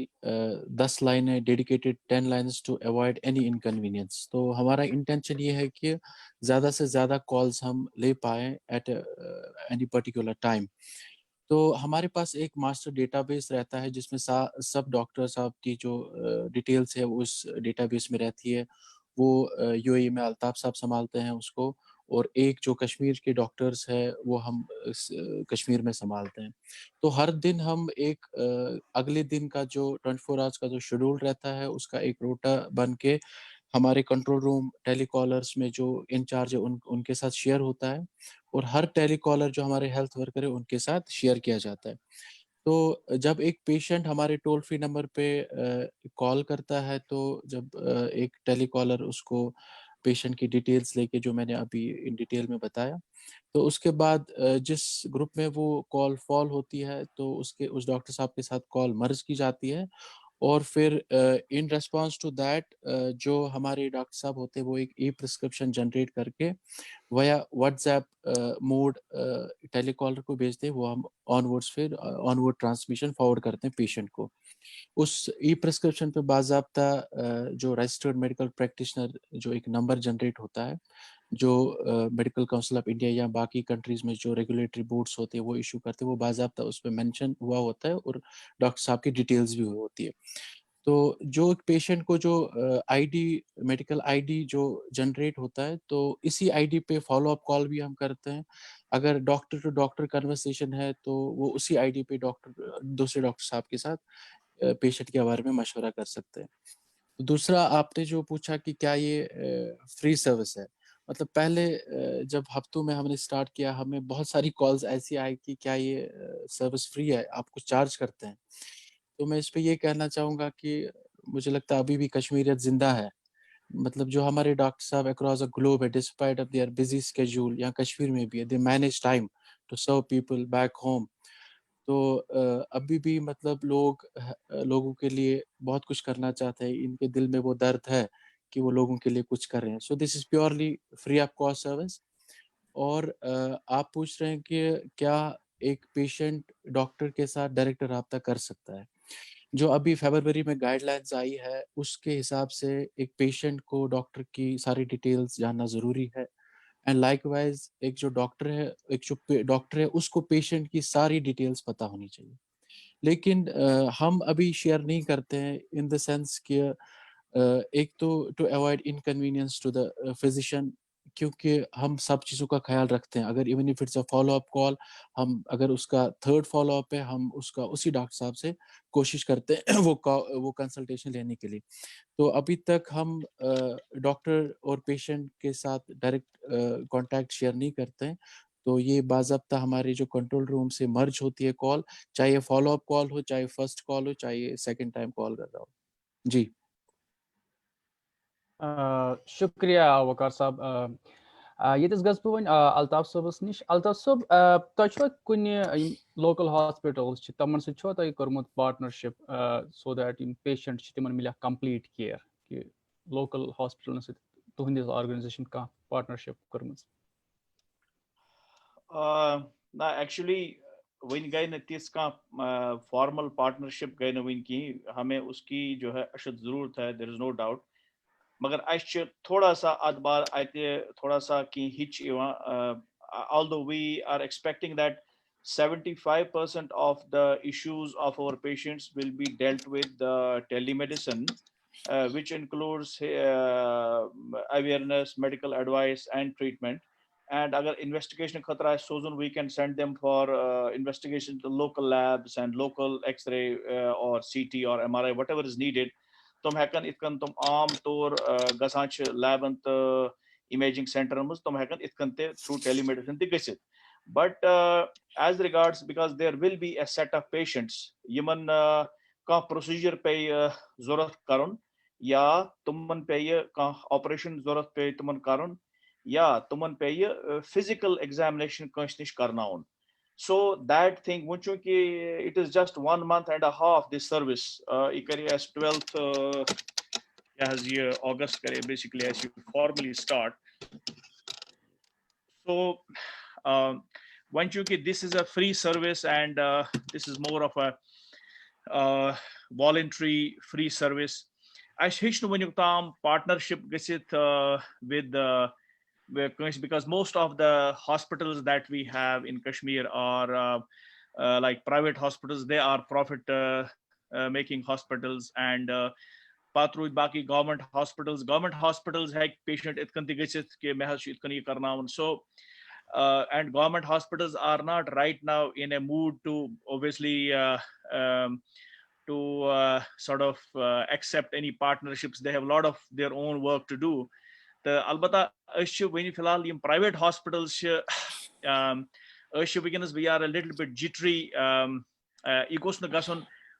10 लाइनें dedicated 10 lines to avoid any inconvenience. तो हमारा इंटेंशन ये है कि ज़्यादा से ज़्यादा कॉल्स हम ले पाएँ एट एनी पर्टिकुलर टाइम। तो हमारे पास एक मास्टर डेटाबेस रहता है जिसमें सब डॉक्टर साहब की जो डिटेल्स है उस डेटाबेस में रहती है। वो यूएई में अल्ताफ साहब संभालते हैं उसको, और एक जो कश्मीर के डॉक्टर्स है वो हम कश्मीर में संभालते हैं। तो हर दिन हम एक अगले दिन का जो 24 आवर्स का जो शेड्यूल रहता है उसका एक रोटा बन के हमारे कंट्रोल रूम टेलीकॉलर्स में जो इंचार्ज है उनके साथ शेयर होता है, और हर टेलीकॉलर जो हमारे हेल्थ वर्कर है उनके साथ शेयर किया जाता है। तो जब एक पेशेंट हमारे टोल फ्री नंबर पे कॉल करता है, तो जब एक टेलीकॉलर उसको पेशेंट की डिटेल्स लेके, जो मैंने अभी इन डिटेल में बताया, तो उसके बाद जिस ग्रुप में वो कॉल फॉल होती है तो उस डॉक्टर साहब के साथ कॉल मर्ज की जाती है, और फिर इन रिस्पॉन्स टू दैट जो हमारे डॉक्टर साहब होते हैं वो एक ई प्रिस्क्रिप्शन जनरेट करके वाया व्हाट्सएप मोड टेलीकॉलर को भेजते हैं। वो हम ऑनवर्ड ट्रांसमिशन फॉरवर्ड करते हैं पेशेंट को। उस ई प्रिस्क्रिप्शन पे बाज़ाब्ता जो रजिस्टर्ड मेडिकल प्रैक्टिशनर जो एक नंबर जनरेट होता है, जो मेडिकल काउंसिल ऑफ इंडिया या बाकी कंट्रीज में जो रेगुलेटरी बोर्ड्स होते हैं वो इशू करते हैं, वो बाज़ाब्ता उस पर मेंशन हुआ होता है और डॉक्टर साहब की डिटेल्स भी हुई होती है। तो जो एक पेशेंट को जो आईडी मेडिकल आईडी जो जनरेट होता है, तो इसी आईडी पे फॉलो अप कॉल भी हम करते हैं। अगर डॉक्टर टू डॉक्टर कन्वर्सेशन है तो वो उसी आईडी पे दूसरे डॉक्टर साहब के साथ पेशेंट के बारे में मशवरा कर सकते हैं। तो दूसरा आपने जो पूछा कि क्या ये फ्री सर्विस है, मतलब पहले जब हफ्तों में हमने स्टार्ट किया हमें बहुत सारी कॉल्स ऐसी आई कि क्या ये सर्विस फ्री है, आप कुछ चार्ज करते हैं। तो मैं इस पे ये कहना चाहूँगा कि मुझे लगता है अभी भी कश्मीरियत जिंदा है। मतलब जो हमारे डॉक्टर साहब अक्रॉस द ग्लोब है, despite of their busy schedule, यहाँ कश्मीर में भी है, they manage time to serve people back home. तो अभी भी मतलब लोगों के लिए बहुत कुछ करना चाहते हैं, इनके दिल में वो दर्द है कि वो लोगों के लिए कुछ कर रहे हैं। So this is purely free of cost service. और आप पूछ रहे हैं कि क्या एक पेशेंट डॉक्टर के साथ डायरेक्ट रब्ता कर सकता है। जो अभी फरवरी में गाइडलाइंस आई है उसके हिसाब से एक पेशेंट को डॉक्टर की सारी डिटेल्स जानना ज़रूरी है, एंड लाइकवाइज एक जो डॉक्टर है उसको पेशेंट की सारी डिटेल्स पता होनी चाहिए। लेकिन हम अभी शेयर नहीं करते हैं इन द सेंस कि एक तो to avoid inconvenience to the physician, क्योंकि हम सब चीज़ों का ख्याल रखते हैं। अगर even if it's a follow up call, हम अगर उसका थर्ड फॉलो अप है हम उसका उसी डॉक्टर साहब से कोशिश करते हैं वो कंसल्टेशन लेने के लिए। तो अभी तक हम डॉक्टर और पेशेंट के साथ डायरेक्ट कांटेक्ट शेयर नहीं करते हैं। तो ये बाज़ाब्ता हमारे जो कंट्रोल रूम से मर्ज होती है कॉल, चाहे ये फॉलो अप कॉल हो, चाहे फर्स्ट कॉल हो, चाहे ये सेकंड टाइम कॉल कर रहा हो। जी शुक्रिया वकार साहब। ये गस बह वन अल्ताफ सबस निश। अल्ताफ सब तुम कुन लोकल हॉस्पिटल्स तमन सो कर्मुत पार्टनरशिप सो दैट पेशेंट तिमन मिले कंप्लीट केयर कि लोकल हॉस्पिटल सहित तुहंदिस ऑर्गेनाइजेशन का पार्टनरशिप कर्म? ना एक्चुअली वन गई न तिस फॉर्मल पार्टनरशिप गई न वन कहीं, हमें उसकी जो है अशद ज़रूरत है, देयर इज़ नो डाउट। मगर अस थोड़ा सा अत बार अत थोड़ा सा कहीं hitch although we are expecting that 75% of the issues of our patients will be dealt with telemedicine, which includes awareness, medical advice and treatment. And agar investigation khatra hai sozun, we can send them for investigation to local labs and local x-ray or CT or MRI, whatever is needed. तुम हेकन इतकन तुम आम तौर गसान लैबन तो imaging centre मज तुम हेकन इतकन ते through telemedicine ते गसित। But as regards, because there will be a set of patients, yiman ka procedure pe zorat karun, ya tuman pe ka operation zorat pe tuman karun, ya tuman pe physical examination kansh nish karnaun. So that thing, it is just 1 month and a half this service. As 12th as year August basically as you formally start. So this is a free service, and this is more of a voluntary free service. I partnership with because most of the hospitals that we have in Kashmir are like private hospitals. They are profit making hospitals, and Patru baki government hospitals have patient so and government hospitals are not right now in a mood to obviously sort of accept any partnerships. They have a lot of their own work to do. The albata when you filal in private hospitals we are a little bit jittery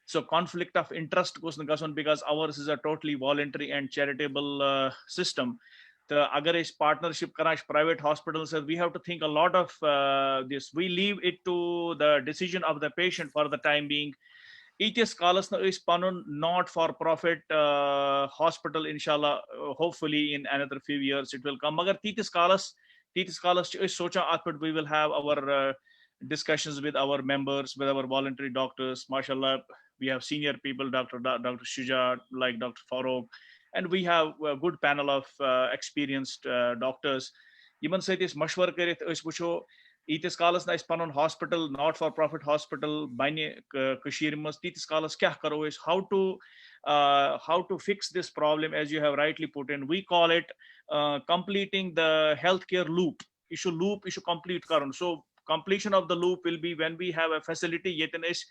so conflict of interest goes because ours is a totally voluntary and charitable system. The agar is partnership karash private hospitals, we have to think a lot of this. We leave it to the decision of the patient for the time being. ETS Kalas is panun not for profit hospital, inshallah. Hopefully in another few years it will come. Magar Titis Kalas socha we will have our discussions with our members, with our voluntary doctors. MashaAllah, we have senior people, Dr. Shuja, like Dr. Farooq, and we have a good panel of experienced doctors. Even say this mashwar karit usbucho Itis Kalas na panun hospital, not for profit hospital, Baine Kashir mas Titis Kalas kya karo is how to fix this problem, as you have rightly put in. We call it completing the healthcare loop. Issue complete karan. So completion of the loop will be when we have a facility yetin is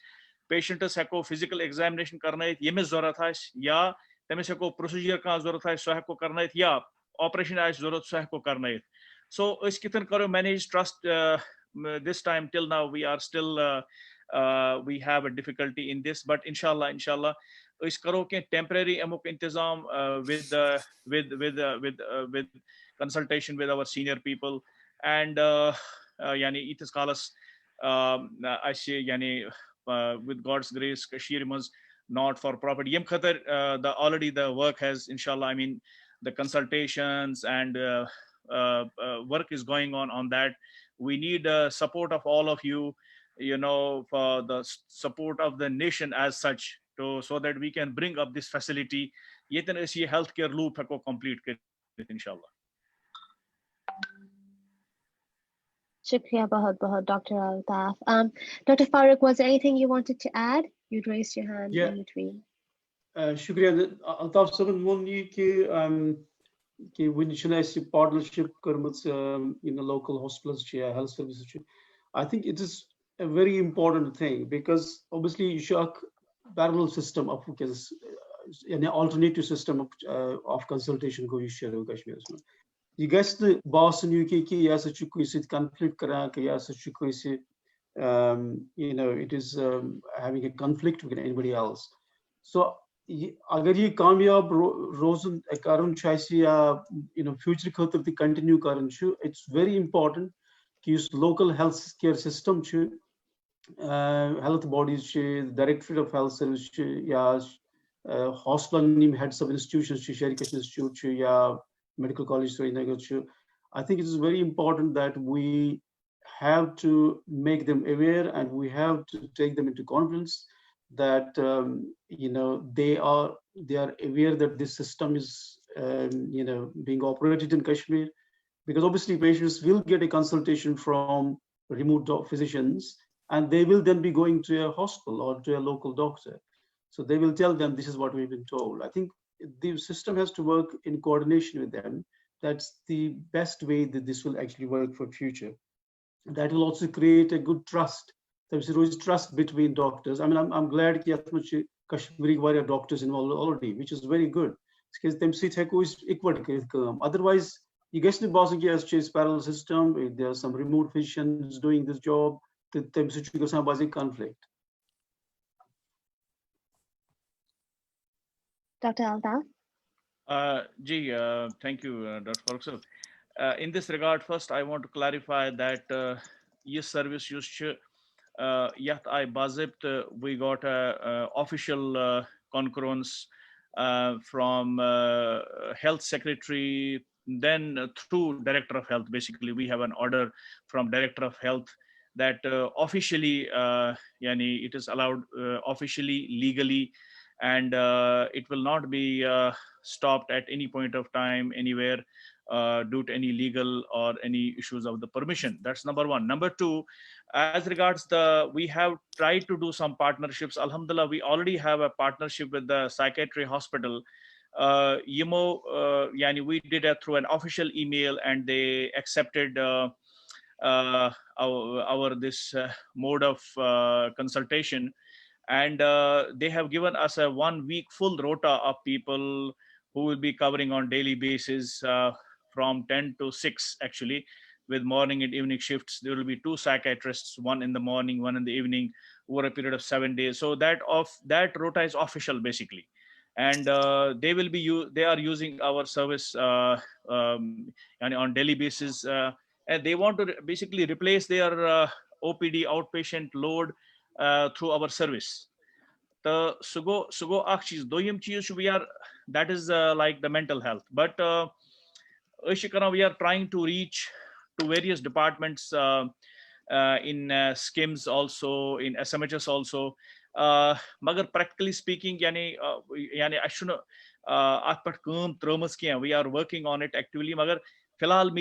patient heko physical examination karna it yemis zorat has ya temis heko procedure ka zorat hai so heko karna it ya operation as zorat so heko karna it. So is kitan karo manage trust this time till now we are still we have a difficulty in this, but inshallah is karo ke temporary amok intizam with consultation with our senior people, and yani Itis Kalas I say yani with God's grace Kashir was not for profit yem khatar already the work has inshallah, I mean the consultations and work is going on that. We need support of all of you, for the support of the nation as such, so that we can bring up this facility. Yetan is ye healthcare loop ko complete kar inshallah. Shukriya bahut Dr. Altaf. Dr. Farooq, was there anything you wanted to add? You'd raised your hand in between. Shukriya. Altaf saban woni ki when you partnership in the local hospitals, health services. I think it is a very important thing, because obviously you should parallel system of an alternative system of consultation go issue Kashmir. You guess the boss in UK yes it conflict yes it is having a conflict with anybody else. So अगर ये कामयाब रोज़न कारण चाहिए या future खतर ती continue कारण छु, it's very important कि उस local health care system छु health bodies छु, directorate of health service छु या hospital Neem heads of institutions छु, Sherry Institute छु या medical college छु. I think it is very important that we have to make them aware, and we have to take them into confidence that they are aware that this system is being operated in Kashmir, because obviously patients will get a consultation from remote physicians, and they will then be going to a hospital or to a local doctor. So they will tell them this is what we've been told. I think the system has to work in coordination with them. That's the best way that this will actually work for future. That will also create a good trust. There's always trust between doctors. I mean, I'm glad that much Kashmiri doctors involved already, which is very good. Because them sit equal. Otherwise, You guys need bossing as chase parallel system. There are some remote physicians doing this job. The conflict. Dr. Altaf? Thank you, Dr. Farooq. In this regard, first I want to clarify that yes, service used yet I bazipt we got a official concurrence from health secretary, then through director of health. Basically, we have an order from director of health that officially it is allowed officially, legally, and it will not be stopped at any point of time anywhere due to any legal or any issues of the permission. That's number one. Number two, as regards we have tried to do some partnerships. Alhamdulillah, we already have a partnership with the psychiatry hospital. We did it through an official email, and they accepted our this mode of consultation, and they have given us a 1 week full rota of people who will be covering on daily basis from 10 to 6 actually, with morning and evening shifts. There will be 2 psychiatrists, one in the morning, one in the evening, over a period of 7 days. So that rota is official basically, and they are using our service on daily basis, and they want to basically replace their OPD outpatient load through our service. The sugo akshis doyim cheez we are, that is like the mental health, but we are trying to reach to various departments in SKIMS also, in SMHS also. Magar practically speaking, I shouldn't we are working on it actively. Magar filhal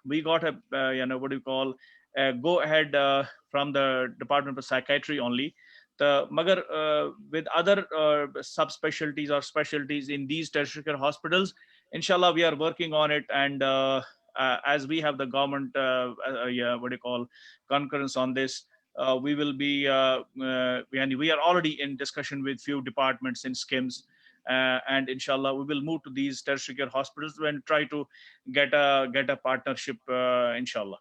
we got a what do you call a go ahead from the Department of Psychiatry only. Magar with other subspecialties or specialties in these tertiary care hospitals, inshallah we are working on it, and as we have the government concurrence on this, we will be we are already in discussion with few departments in SKIMS, and inshallah we will move to these tertiary care hospitals and try to get a partnership, inshallah.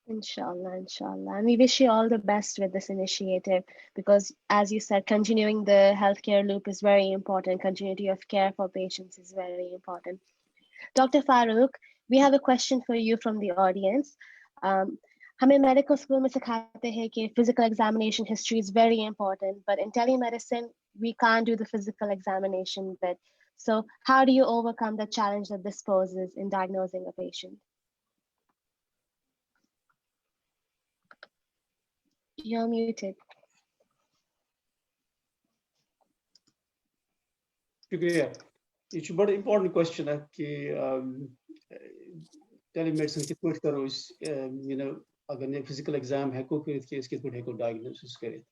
Inshallah. And we wish you all the best with this initiative, because as you said, continuing the healthcare loop is very important. Continuity of care for patients is very important. Dr. Farooq, we have a question for you from the audience. हमें medical school में सिखाते हैं कि physical examination history is very important, but in telemedicine, we can't do the physical examination bit. So how do you overcome the challenge that this poses in diagnosing a patient? You're muted. Yeah, it's a very important question. Telemedicine kitput karo is, agar physical exam heko kirit ke iskit put heko diagnosis karit.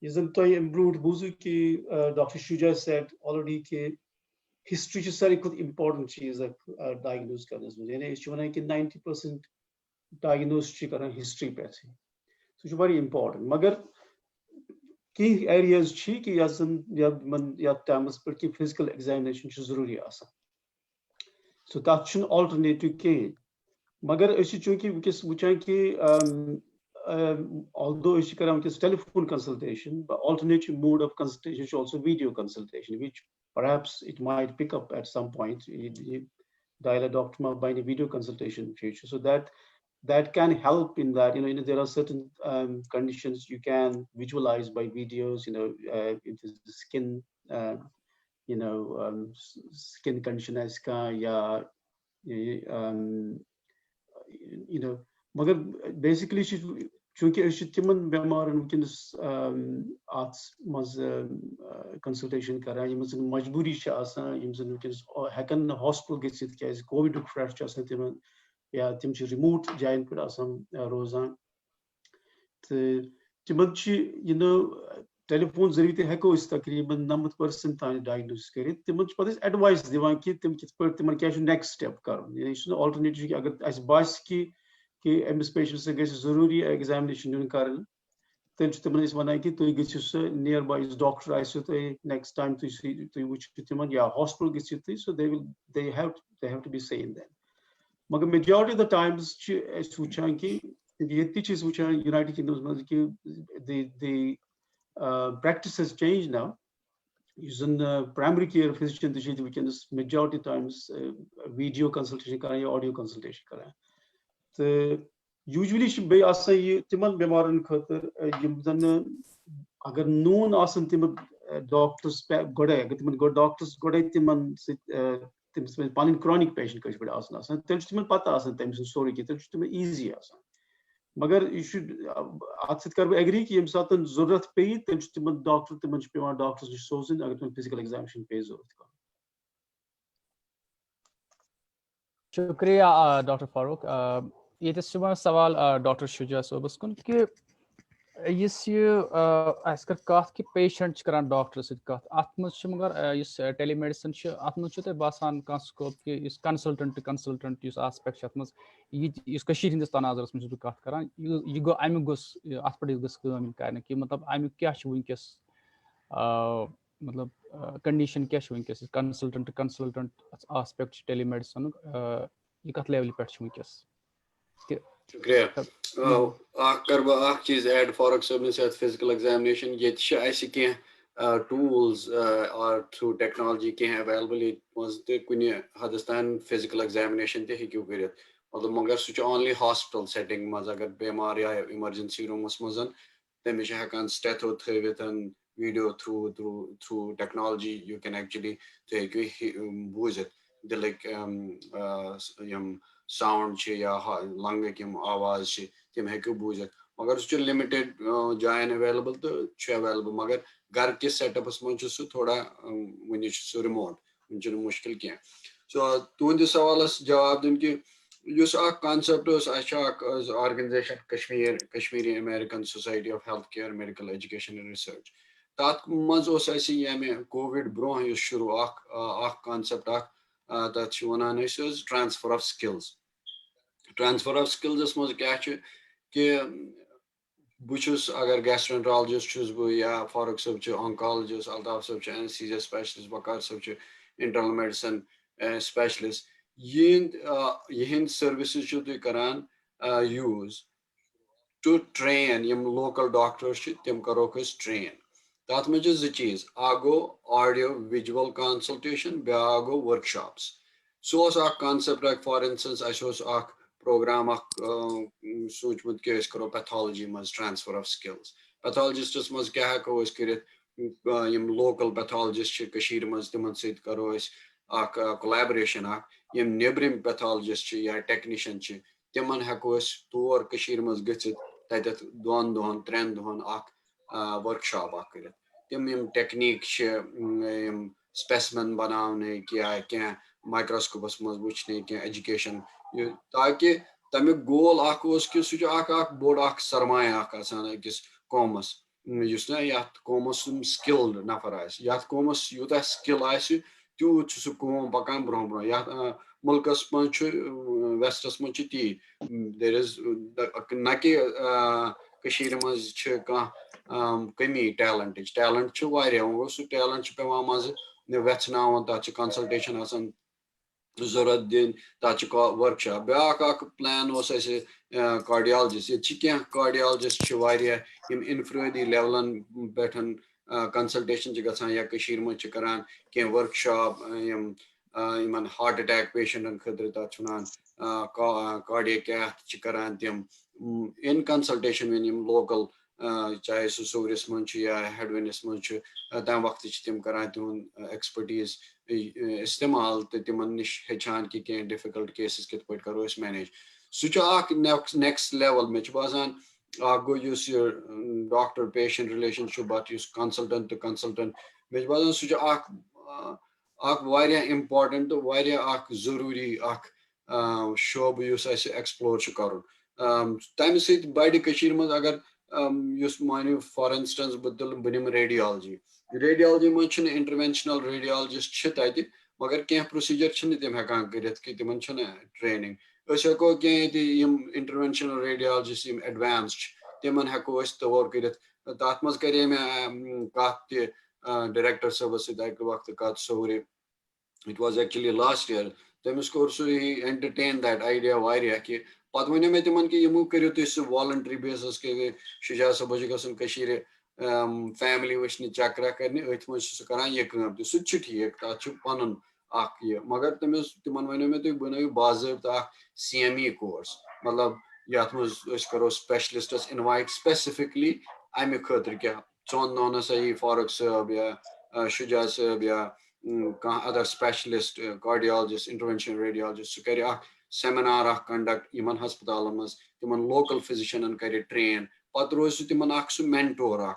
Isn't to improved buzu ki Dr. Shuja said already ke history is very important cheez diagnose karne mein. यानी इस चुनाव के 90% diagnose ची करना history पे थी. So it's very important. Magar key areas chi ki ya terms per ki physical examination is zaruri asa. So that's an alternative ke. Magar ऐसी चूँकि किस बुचाएं कि although ऐसी करा किस telephone consultation, but alternative mode of consultation is also video consultation, which perhaps it might pick up at some point. Dial a doctor by a video consultation in future, so that can help in that. There are certain conditions you can visualize by videos. It is the skin, skin condition as ka magar basically chunki timan bemar wunkinis arts mas consultation kara yimaz majburi cha asan yimaz wunkinis hekan hospital gitsit kaz covid fresh cha asan timan ya tim chi remote jain per asan rozan timan chi telephone zarite heko is takriban 90% tani diagnose karit timan chi padis advice divan ki tim kit per timan kya next step karun alternative ki agar as bas ki MS patient से कैसे जरूरी examination दुन करन तेल तिमन वनान कि तुम गो सह near by doctor आसो तुम नेक्स्ट टाइम तुम वो तिमन या हॉस्पिटल गो तुम सो they have to be seen then. मगर majority of the times वुचान कि ये वुचान यूनाइटेड किंगडम मज कि the practice has changed now. Using primary care physician we can majority times video consultation करें या audio consultation करें. तो usually बे आसा ये तिमन बीमारन खतर यम जन अगर नून आसन तिम डॉक्टर्स पे गोड़े अगर तिमन गो डॉक्टर्स गोड़े तिमन तिम पानी chronic patient कश बड़े आसन आसन तेल तिमन पता आसन तम स्टोरी की तेल तिम easy आसन. मगर यह अत कर एग्री कि यम सात जरूरत पे तेल तिम डॉक्टर तिमन पे डॉक्टर्स नश सोजन अगर तुम फिजिकल एग्जामिनेशन पे जरूरत कर. शुक्रिया डॉक्टर फारूक. ये सवाल डॉक्टर शुजा सोबस कुन कि कर कत कि पेशेंट करान डॉक्टर सत कत अत मगर टेलीमेडिसिन अत तुम बासान कह स्कोप कि कंसल्टेंट आस्पेक्ट अत हंदिस तनाजरस मज कत करान यह गो अमुक गोस अत पे गम कर कि मतलब अमुक क्या वनकस मतलब कंडीशन क्या वनकस कंसल्टेंट आस्पेक्ट टेलीमेडिसिन यह कत लेवल पे वनकस. शुक्रिया. कर चीज ऐड फारूक साहब ने फिजिकल एग्जामिनेशन ये टूल्स और थ्रू टेक्नोलॉजी कह अवेलेबल कुन हदस तान फिजिकल एग्जामिनेशन तू कर मतलब मगर सह ओनली हॉस्पिटल सेटिंग मज अगर बेमार या इमरजेंसी रूमस मज तमिस हेकान स्टेथो थवित video through technology you can actually तुम बूझित दिलक साउंड या लंग आवाज तम हेकु बूझित मगर सह लिमिटेड जायन अवेलेबल तो अवेलेबल मगर घर किस सेटअपस मज सह थोड़ा वन सह रिमोट वन मुश्किल कह. सो तुंद सवालस जवाब दिन कि concept organisation Kashmiri American society of health care medical education and research तथ मज ये कोविड ब्रोह शुरू कॉन्सेप्ट तथ one transfer of skills. Transfer of skills मज क्या कि बुस अगर गैस्ट्रोएंटरोलॉजिस्ट या फारूक साहब ऑन्कोलॉजिस्ट अल्ताफ साहब एनेस्थीसिया स्पेशलिस्ट वकार साहब इंटरनल मेडिसिन स्पेशलिस्ट यहंद सर्विसेज तुम करान यूज टू ट्रेन यम लोकल डॉक्टर्स तम करोक ट्रेन. तथ मज जो चीज गो ऑडियो विजुअल कंसल्टेशन ब्या गो workshops. So concept for instance program सोचमुत कि करो पैथोलॉजी मज ट्रांसफर ऑफ स्किल्स. पैथोलॉजिस्टस मज क्या हेको कर लोकल पैथोलॉजिस्ट मज तिमन सत करो कोलैबोरेशन यम नेबरिम पैथोलॉजिस्ट या टेक्नीशियन तिमन हेको तौर मज गथित तत 2 दोहन 3 दोहन वर्कशॉप कर तम टेक्निक स्पेसिमेन बनाने या क्या माइक्रोस्कोपस मज वुचने क्या एजुकेशन ताकि तमिक गोल कि सह बोड़ सरमाया अकिस कौमस कौमस स्किल्ड नफर आत कौमस यूत स्किल तूत सह कौम पकान ब्रोह ब्रोह मुल्कस मज वेस्टस मज ती देर इज न कि मज कमी टैलेंट वो सह टैलेंट पे मज वेचना तथ कंसल्टेशन जरूरत दिन तथ वर्कशॉप. ब्या प्लान कार्डियोलॉजिस्ट ये कार्डियोलॉजिस्ट इनफ्रादी लेवलन पे कंसल्टेशन गसान या मज करान कह वर्कशॉप हार्ट अटैक पेशेंटन खतर तथ कार्डियक कैथ करान तम इन कंसल्टेशन वन लोकल चाहे सह सोवरिस मज या हेडविनस मज तम वक्त तम करान तुम एक्सपर्टीज इस्तेमाल तो तिमन नश हेचान कि कह डिफिकल्ट केसेस कित पे करो मैनेज. सह नेक्स्ट लेवल मे बासान गो डॉक्टर पेशेंट रिलेशन कंसल्टेंट तो कंसल्टेंट मे बासान सह इम्पार्टेंट तो जरूरी शोब एक्सप्लोर कर तम सत बड़ मज अगर मानो फॉर इंस्टेंस बह निम रेडियोलॉजी मज इंटरवेंशनल रेडियोलॉजिस्ट तत मगर कह प्रोसीजर तम हेकान कर तिमन ट्रेनिंग हेको कह इंटरवेंशनल रेडियोलॉजिस्ट एडवांस्ड तिमन हेको अस तौर करित तथ मज करे मे कत त डायरेक्टर साहबस सक वक्त कत सोरे it was actually last year तमिस कोर सु entertain that idea वारिया कि पत वनो मे तिमन कि यमु करियो तुम सु voluntary basis के शुजा साहब गसन कशीर family वचन चक्रा करने अथ मज सु करान ये काम तो सु ठीक तथ पन अख ये मगर तमिस तिमन वनो मे तुम बनायो बाज़ाब्ता CME कोर्स मतलब यथ मज करो स्पेशलिस्टस इनवाइट स्पेसिफिकली अमे खतर क्या चोन नोन सही फारूक साहब या शुजा साहब या other specialist cardiologist intervention radiologist सु कर seminar conduct यमन हस्पतालन मज तिमन local physician कर train पत रोज सु तिमन सु mentor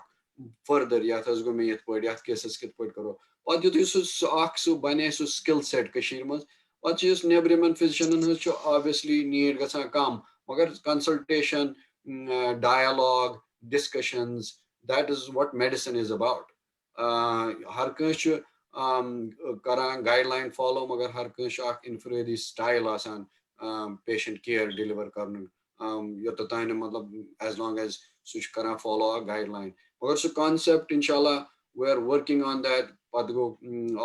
further यथ गो मे यथ पट यथ केसेस कित पट करो पत युत सु बने सु skill set कशीर मज पत नेबरिमन physician obviously need गसान कम मगर consultation dialogue discussions that is what medicine is about हर कह करान गाइडलाइन फॉलो मगर हर कह इनफरेदी स्टाइल आसान पेशेंट केयर डिलीवर कर योत तान मतलब एज लॉन्ग एज सह करान फॉलो गाइडलाइन मगर सह कॉन्सेप्ट इंशाल्लाह we are working on that पत गो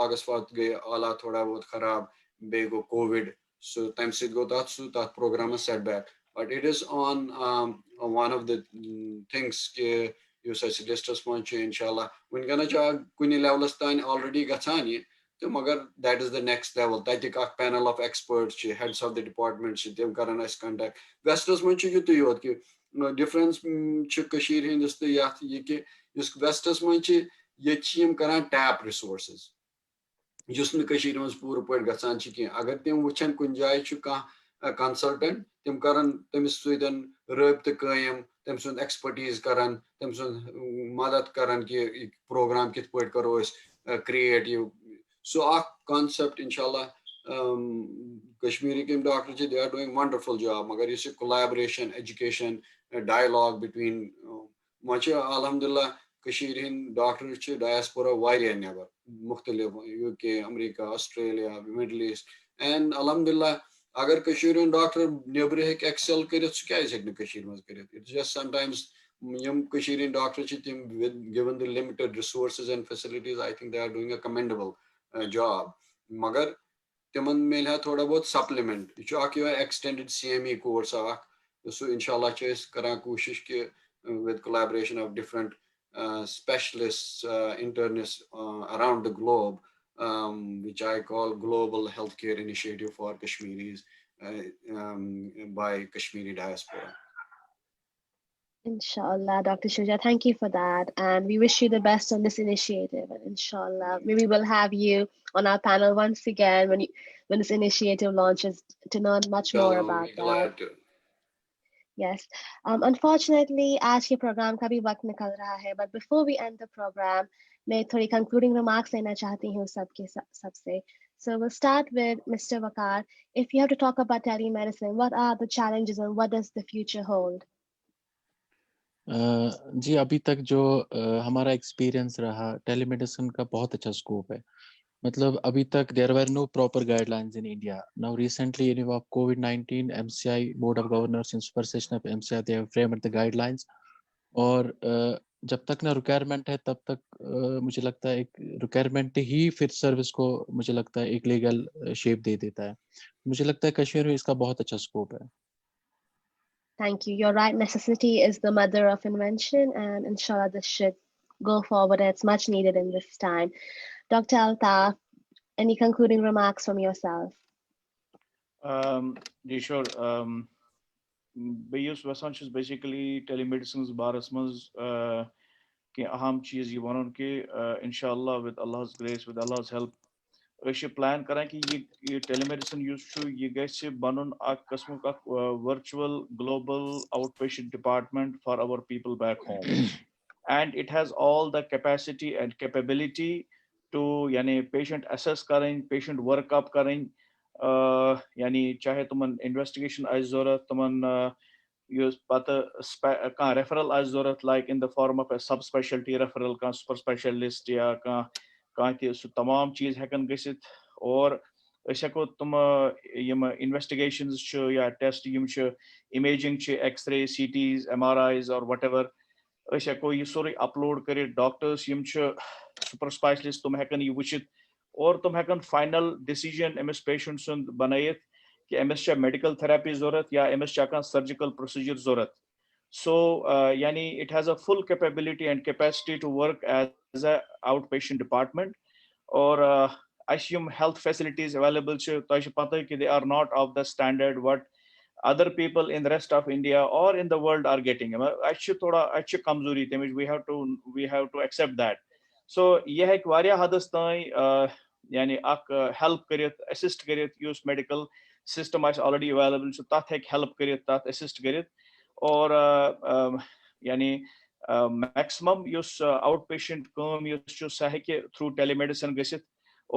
अगस्त वत गई आला थोड़ा बहुत खराब बे गो कोविड सो तम सत गो तथ programme setback but it is on one of the things के लिस्टस मज इंशाल्लाह वनकन कुन लेवलस तान ऑलरेडी गसान ये तो मगर that is the next level तक panel of experts heads of the department तम कर कंडक्ट वेस्टस मज युत योत कि डिफरेंस हंदिस तो ये कि वेस्टस मज ये कर टैप रिसोर्सेज मज पूर पे गसान अगर तम वुचन कुन जाए कंसल्टेंट तम कर तमिस सतन रबत कायम तम सुन एक्सपर्टीज करान तम सुन मदद करान कि प्रोग्राम कित पट करो क्रिएट सो कॉन्सेप्ट इंशाल्लाह कश्मीरी के doctor they are doing wonderful job मगर इस कोलैबोरेशन एजुकेशन डायलॉग बिटवीन मज अल्हम्दुलिल्लाह कशीर हिंद डॉक्टर डायस्पोरा वारिया नेबर मुख्तलिफ UK America Australia Middle East and अल्हम्दुलिल्लाह अगर कशीर डॉक्टर नेबर हेक एक्सेल कर सह मज कर इट्स जस्ट समटाइम्स यम कशीर डॉक्टर तिम given the limited resources and facilities I think they are doing a commendable job मगर तिमन मिल थोड़ा बहुत सप्लीमेंट यह एक्सटेंडेड CME कोर्स सो इंशाल्लाह करान कोशिश कि with collaboration of different specialists, internists around the globe, which I call Global Healthcare Initiative for Kashmiris by Kashmiri Diaspora. Inshallah, Dr. Shuja, thank you for that. And we wish you the best on this initiative. And inshallah, maybe we'll have you on our panel once again when this initiative launches to learn much more about that. Glad to. Yes. Unfortunately, आज के programme का भी वक्त निकल रहा है. But before we end the program, मैं थोड़ी concluding remarks लेना चाहती हूँ सबसे. So we'll start with Mr. Waqar. If you have to talk about telemedicine, what are the challenges and what does the future hold? जी अभी तक जो हमारा एक्सपीरियंस रहा टेलीमेडिसिन का बहुत अच्छा स्कोप है मतलब अभी तक there were no proper guidelines in India now recently in of COVID-19 MCI board of governors in super session of MCI they have framed the guidelines और जब तक ना रिक्वायरमेंट है तब तक मुझे लगता है एक रिक्वायरमेंट ही फिर सर्विस को मुझे लगता है एक लीगल शेप दे देता है मुझे लगता है कश्मीर में इसका बहुत अच्छा स्कोप है Thank you. You're right. Necessity is the mother of invention, and inshallah, this should go forward. It's much needed in this time. Dr. Altaf, any concluding remarks from yourself? Sure. Bayus Vasan is basically telemedicine's barasmas कि अहम चीज़ ये वनन कि इंशाल्लाह with Allah's grace, with Allah's help अश plan करें कि ये telemedicine ये गसे बनन virtual global outpatient department for our people back home and it has all the capacity and capability to यानी patient assess करें patient work up करें यानी चाहे तुमन investigation आज ज़रूरत तुमन use पता referral आज ज़रूरत like in the form of a subspecialty referral का super specialist या का ते सु तमाम चीज हेकन गसित और أسۍ ہٮ۪کو تِم یِم اِنویسٹِگیشنٕز چھِ یا ٹیسٹ یِم چھِ اِمیجِنٛگ چھِ ایٚکٕس رے سی ٹیٖز ایم آر آیِز اور وٹ ایور أسۍ ہٮ۪کو یہِ سورُے اَپلوڈ کٔرِتھ ڈاکٹٲرٕس یِم چھِ سُپر سٕپیشلِسٹ تِم ہٮ۪کن یہِ وٕچھِتھ اور تِم ہٮ۪کن فاینل ڈیسِجن أمِس پیشنٹ سُنٛد بنٲیِتھ کہِ أمِس چھےٚ میڈِکل تھراپی ضوٚرتھ یا أمِس چھےٚ کانٛہہ سٔرجِکل پروسیٖجر ضوٚرتھ سو یعنی it has uh full capability and capacity two work as a out patient department اور اَسہِ یِم ہیلتھ فیسلٹیٖز ایویلیبل چھِ تۄہہِ چھِ پتہ کہِ they are not of the standard what other people in the rest of India or in the world are getting. اَسہِ چھِ کمزوری تَمِچ we have to accept that. So یہِ ہیٚکہِ واریاہ حدس تانۍ یعنی اکھ ہیلپ کٔرِتھ اسسٹ کٔرِتھ یُس میڈِکل سِسٹم آسہِ آلریڈی ایویلیبل چھُ تتھ ہیٚکہِ ہیلپ کٔرِتھ تتھ اسسٹ کٔرِتھ اور یعنی میکسِمم یُس آوُٹ پیشنٹ کٲم یُس چھُ سۄ ہیٚکہِ تھروٗ ٹیلی میڈِسن گٔژھِتھ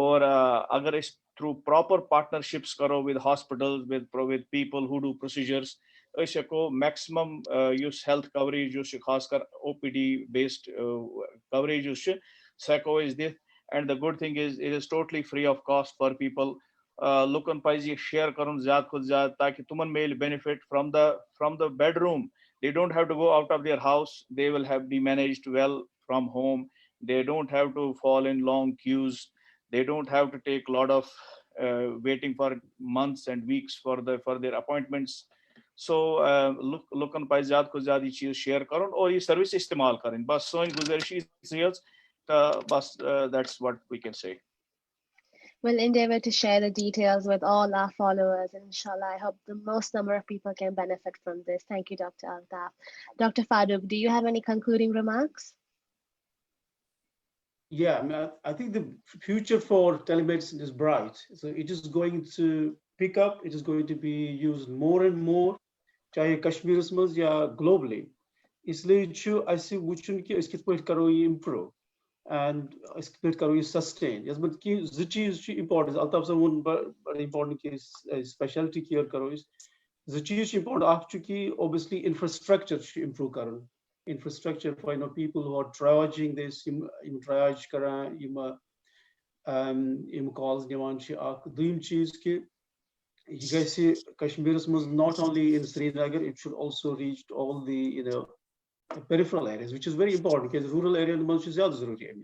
اور اگر أسۍ through proper partnerships karo with hospitals with people who do procedures أسۍ ہٮ۪کو maximum یُس health coverage یُس چھُ خاص کر OPD based coverage یُس چھُ سُہ ہٮ۪کو أسۍ دِتھ and the good thing is it is totally free of cost for people. لُکن پزِ یہِ شیر کرُن زیادٕ کھۄتہٕ زیادٕ تاکہِ تِمن میلہِ benefit from the bedroom. They don't have to go out of their house. They will have be managed well from home. They don't have to fall in long queues. They don't have to take a lot of waiting for months and weeks for their appointments. So lookan paiz zyada ko zyada ye cheez share karun aur ye service istemal karin bas soni guzarish is bas that's what we can say. We'll endeavor to share the details with all our followers, and inshallah I hope the most number of people can benefit from this. Thank you, Dr. Altaf. Dr. Farooq, do you have any concluding remarks? Yeah, I think the future for telemedicine is bright. So it is going to pick up. It is going to be used more and more, chahe Kashmir's maz ya globally. Isliye chu aise wuchun ki iske point karo ye improve and iske point karo ye sustain. Yes, but ki zichi is important. Altaf sir one very important ki specialty care karo is zichi is important. After ki obviously infrastructure should improve karo. Infrastructure for people who are triaging this, triage kara, calls divan chi ak dream cheese ki you guys see Kashmir's was not only in Srinagar, it should also reach all the peripheral areas, which is very important because rural area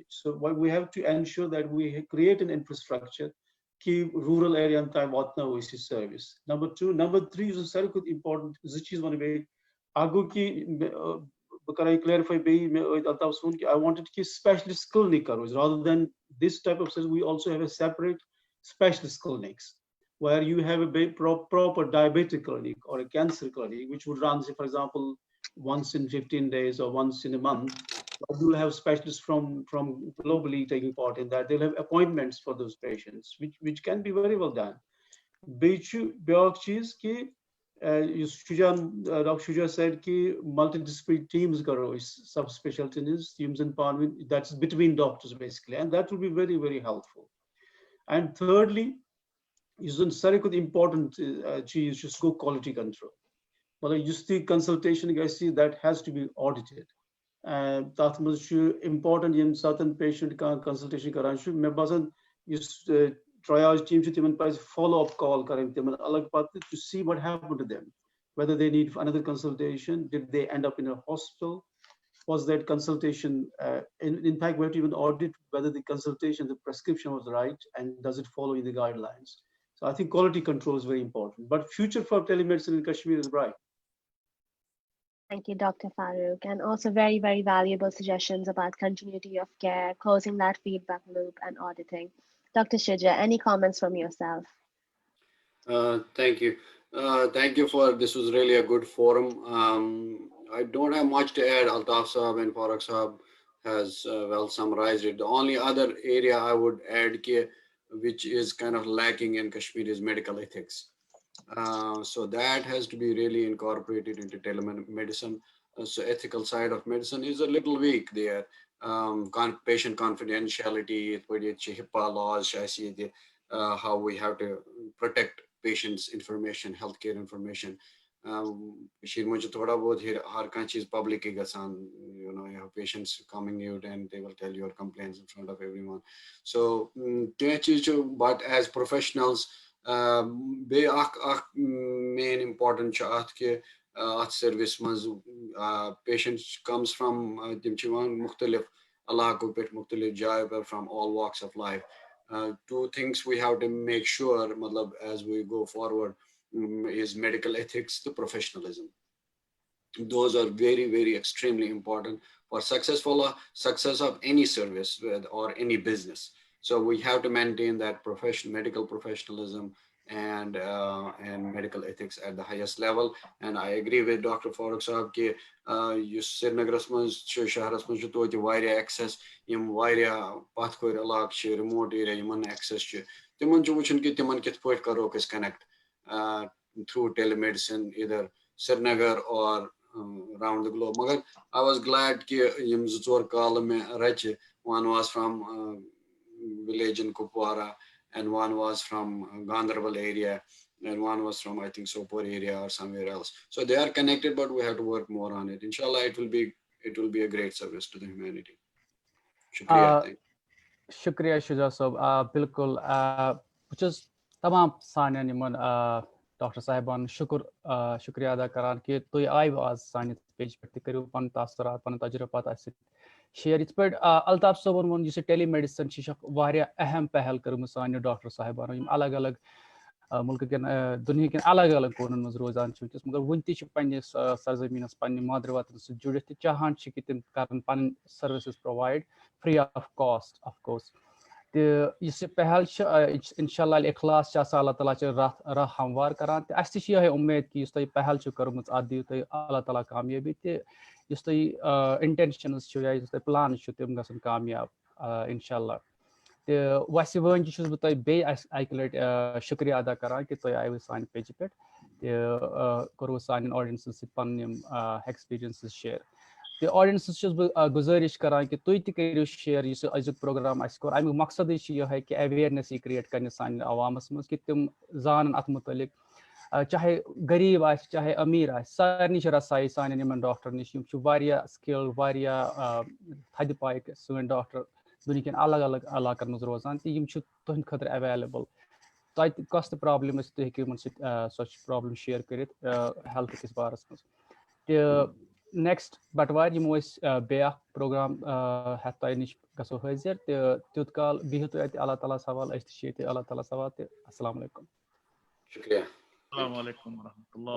so we have to ensure that we create an infrastructure keep rural area and time what now is service. Number 2, number 3 is very important. Which is one way agu ki can I clarify I wanted to specialist clinic rather than this type of service. We also have a separate specialist clinics where you have a proper diabetic clinic or a cancer clinic, which would run, say, for example, once in 15 days or once in a month. You will have specialists from globally taking part in that. They'll have appointments for those patients, which can be very well done. Dr. Shuja said ki multidisciplinary teams karo is subspecialties teams in Parliament, that's between doctors basically, and that will be very, very helpful. And thirdly, is very important cheese just go quality control. But you see consultation, guys, see that has to be audited. That much important in certain patient consultation karanshu. Me basan is triage team should follow-up call to see what happened to them, whether they need another consultation, did they end up in a hospital, was that consultation, in fact we have to even audit whether the consultation, the prescription was right and does it follow in the guidelines. So I think quality control is very important, but future for telemedicine in Kashmir is bright. Thank you, Dr. Farooq, and also very, very valuable suggestions about continuity of care, closing that feedback loop and auditing. Dr. Shuja, any comments from yourself? Thank you. Thank you for, this was really a good forum. I don't have much to add. Altaf Saab and Farooq Saab has well summarized it. The only other area I would add, which is kind of lacking in Kashmir, is medical ethics. So that has to be really incorporated into telemedicine. So ethical side of medicine is a little weak there. Patient confidentiality, HIPAA laws, how we have to protect patients' information, healthcare information. थोड़ा बहुत हर कह चीज public गसान, you know, you have patients coming out and they will tell your complaints in front of everyone. So but as professionals be main important chat ke service mans patients comes from tim chiwan mukhtalif alaqo pet mukhtalif jay from all walks of life. Two things we have to make sure matlab as we go forward is medical ethics, the professionalism. Those are very, very extremely important for success of any service or any business. So we have to maintain that medical professionalism and medical ethics at the highest level. And I agree with Dr. Farooq Sahab ke Srinagar's manz shahras manz to wire access yim wire pathkoir alak che remote area yim access che timan chu wuchin ke timan kit point karo kes connect through telemedicine either Srinagar or around the globe. Magar I was glad ki yim zor call me rache. One was from village in Kupwara and one was from Gandarbal area and one was from I think Sopore area or somewhere else. So they are connected, but we have to work more on it. Inshallah, it will be a great service to the humanity. Shukriya. शुक्रिया शुजा साहब बिल्कुल बह छुस तमाम सानियन Yemen doctor साहिबान शुक्रिया अदा करान कि तुम आयु आज सानिस पेज पे करू पन तासुरात पन तजुर्बात शेयर इत पे अल्ताफ साहबन वो टेली मेडिसिन वारिया अहम पहल कर्म सान डॉक्टर साहिबान अलग अलग मुल्क के दुनिया के अलग अलग कोनन मज रोजान मगर वन तस सरजमीनस पन्ने मादर वतन सह जुड़ित चाहान कि तम कर पन services provide free of cost of course तो पहल इंशाल्लाह इखलास अल्लाह ताला राह हमवार करान तो अस ये उम्मीद कि तुम पहल कर्म अत दिव तुम अल्लाह ताला कामयाबी तो तुम इंटेंशनस या प्लान तम गसन कामयाब इंशाल्लाह। तो वस वन बह अक लट शुक्रिया अदा करान कि तुम आयु सान पेज पे करो सान ऑडियंस पन एक्सपीरियंस शेयर तो ऑडियंस बह गुजारिश करान कि तुम तू शेयर अजुक प्रोग्राम कोर अमुक मकसद यह कि अवेयरनेस क्रिएट कर सान अवामस मज कि तम जान अत मुतलिक चाहे गरीब आ चाहे अमीर आ सारे रसाई सान डॉक्टर नश स्किल थद पाए सन डॉक्टर दुनिया के अलग अलग इलाकन मज रोजान तो तुंद खतर अवेलेबल तत कस प्रॉब्लम तुम हेकु सो प्रॉब्लम शेयर कर हेल्थ किस बारस मज तो नेक्स्ट बटवार यमो बे प्रोग्राम हेत तुम नश गो हाजिर तो तुत काल बिहु तुम अल्लाह ताला सवाल अल्लाह ताला सवाल तो अस्सलाम वालेकुम। शुक्रिया। अस्सलाम वालेकुम व रहमतुल्लाह।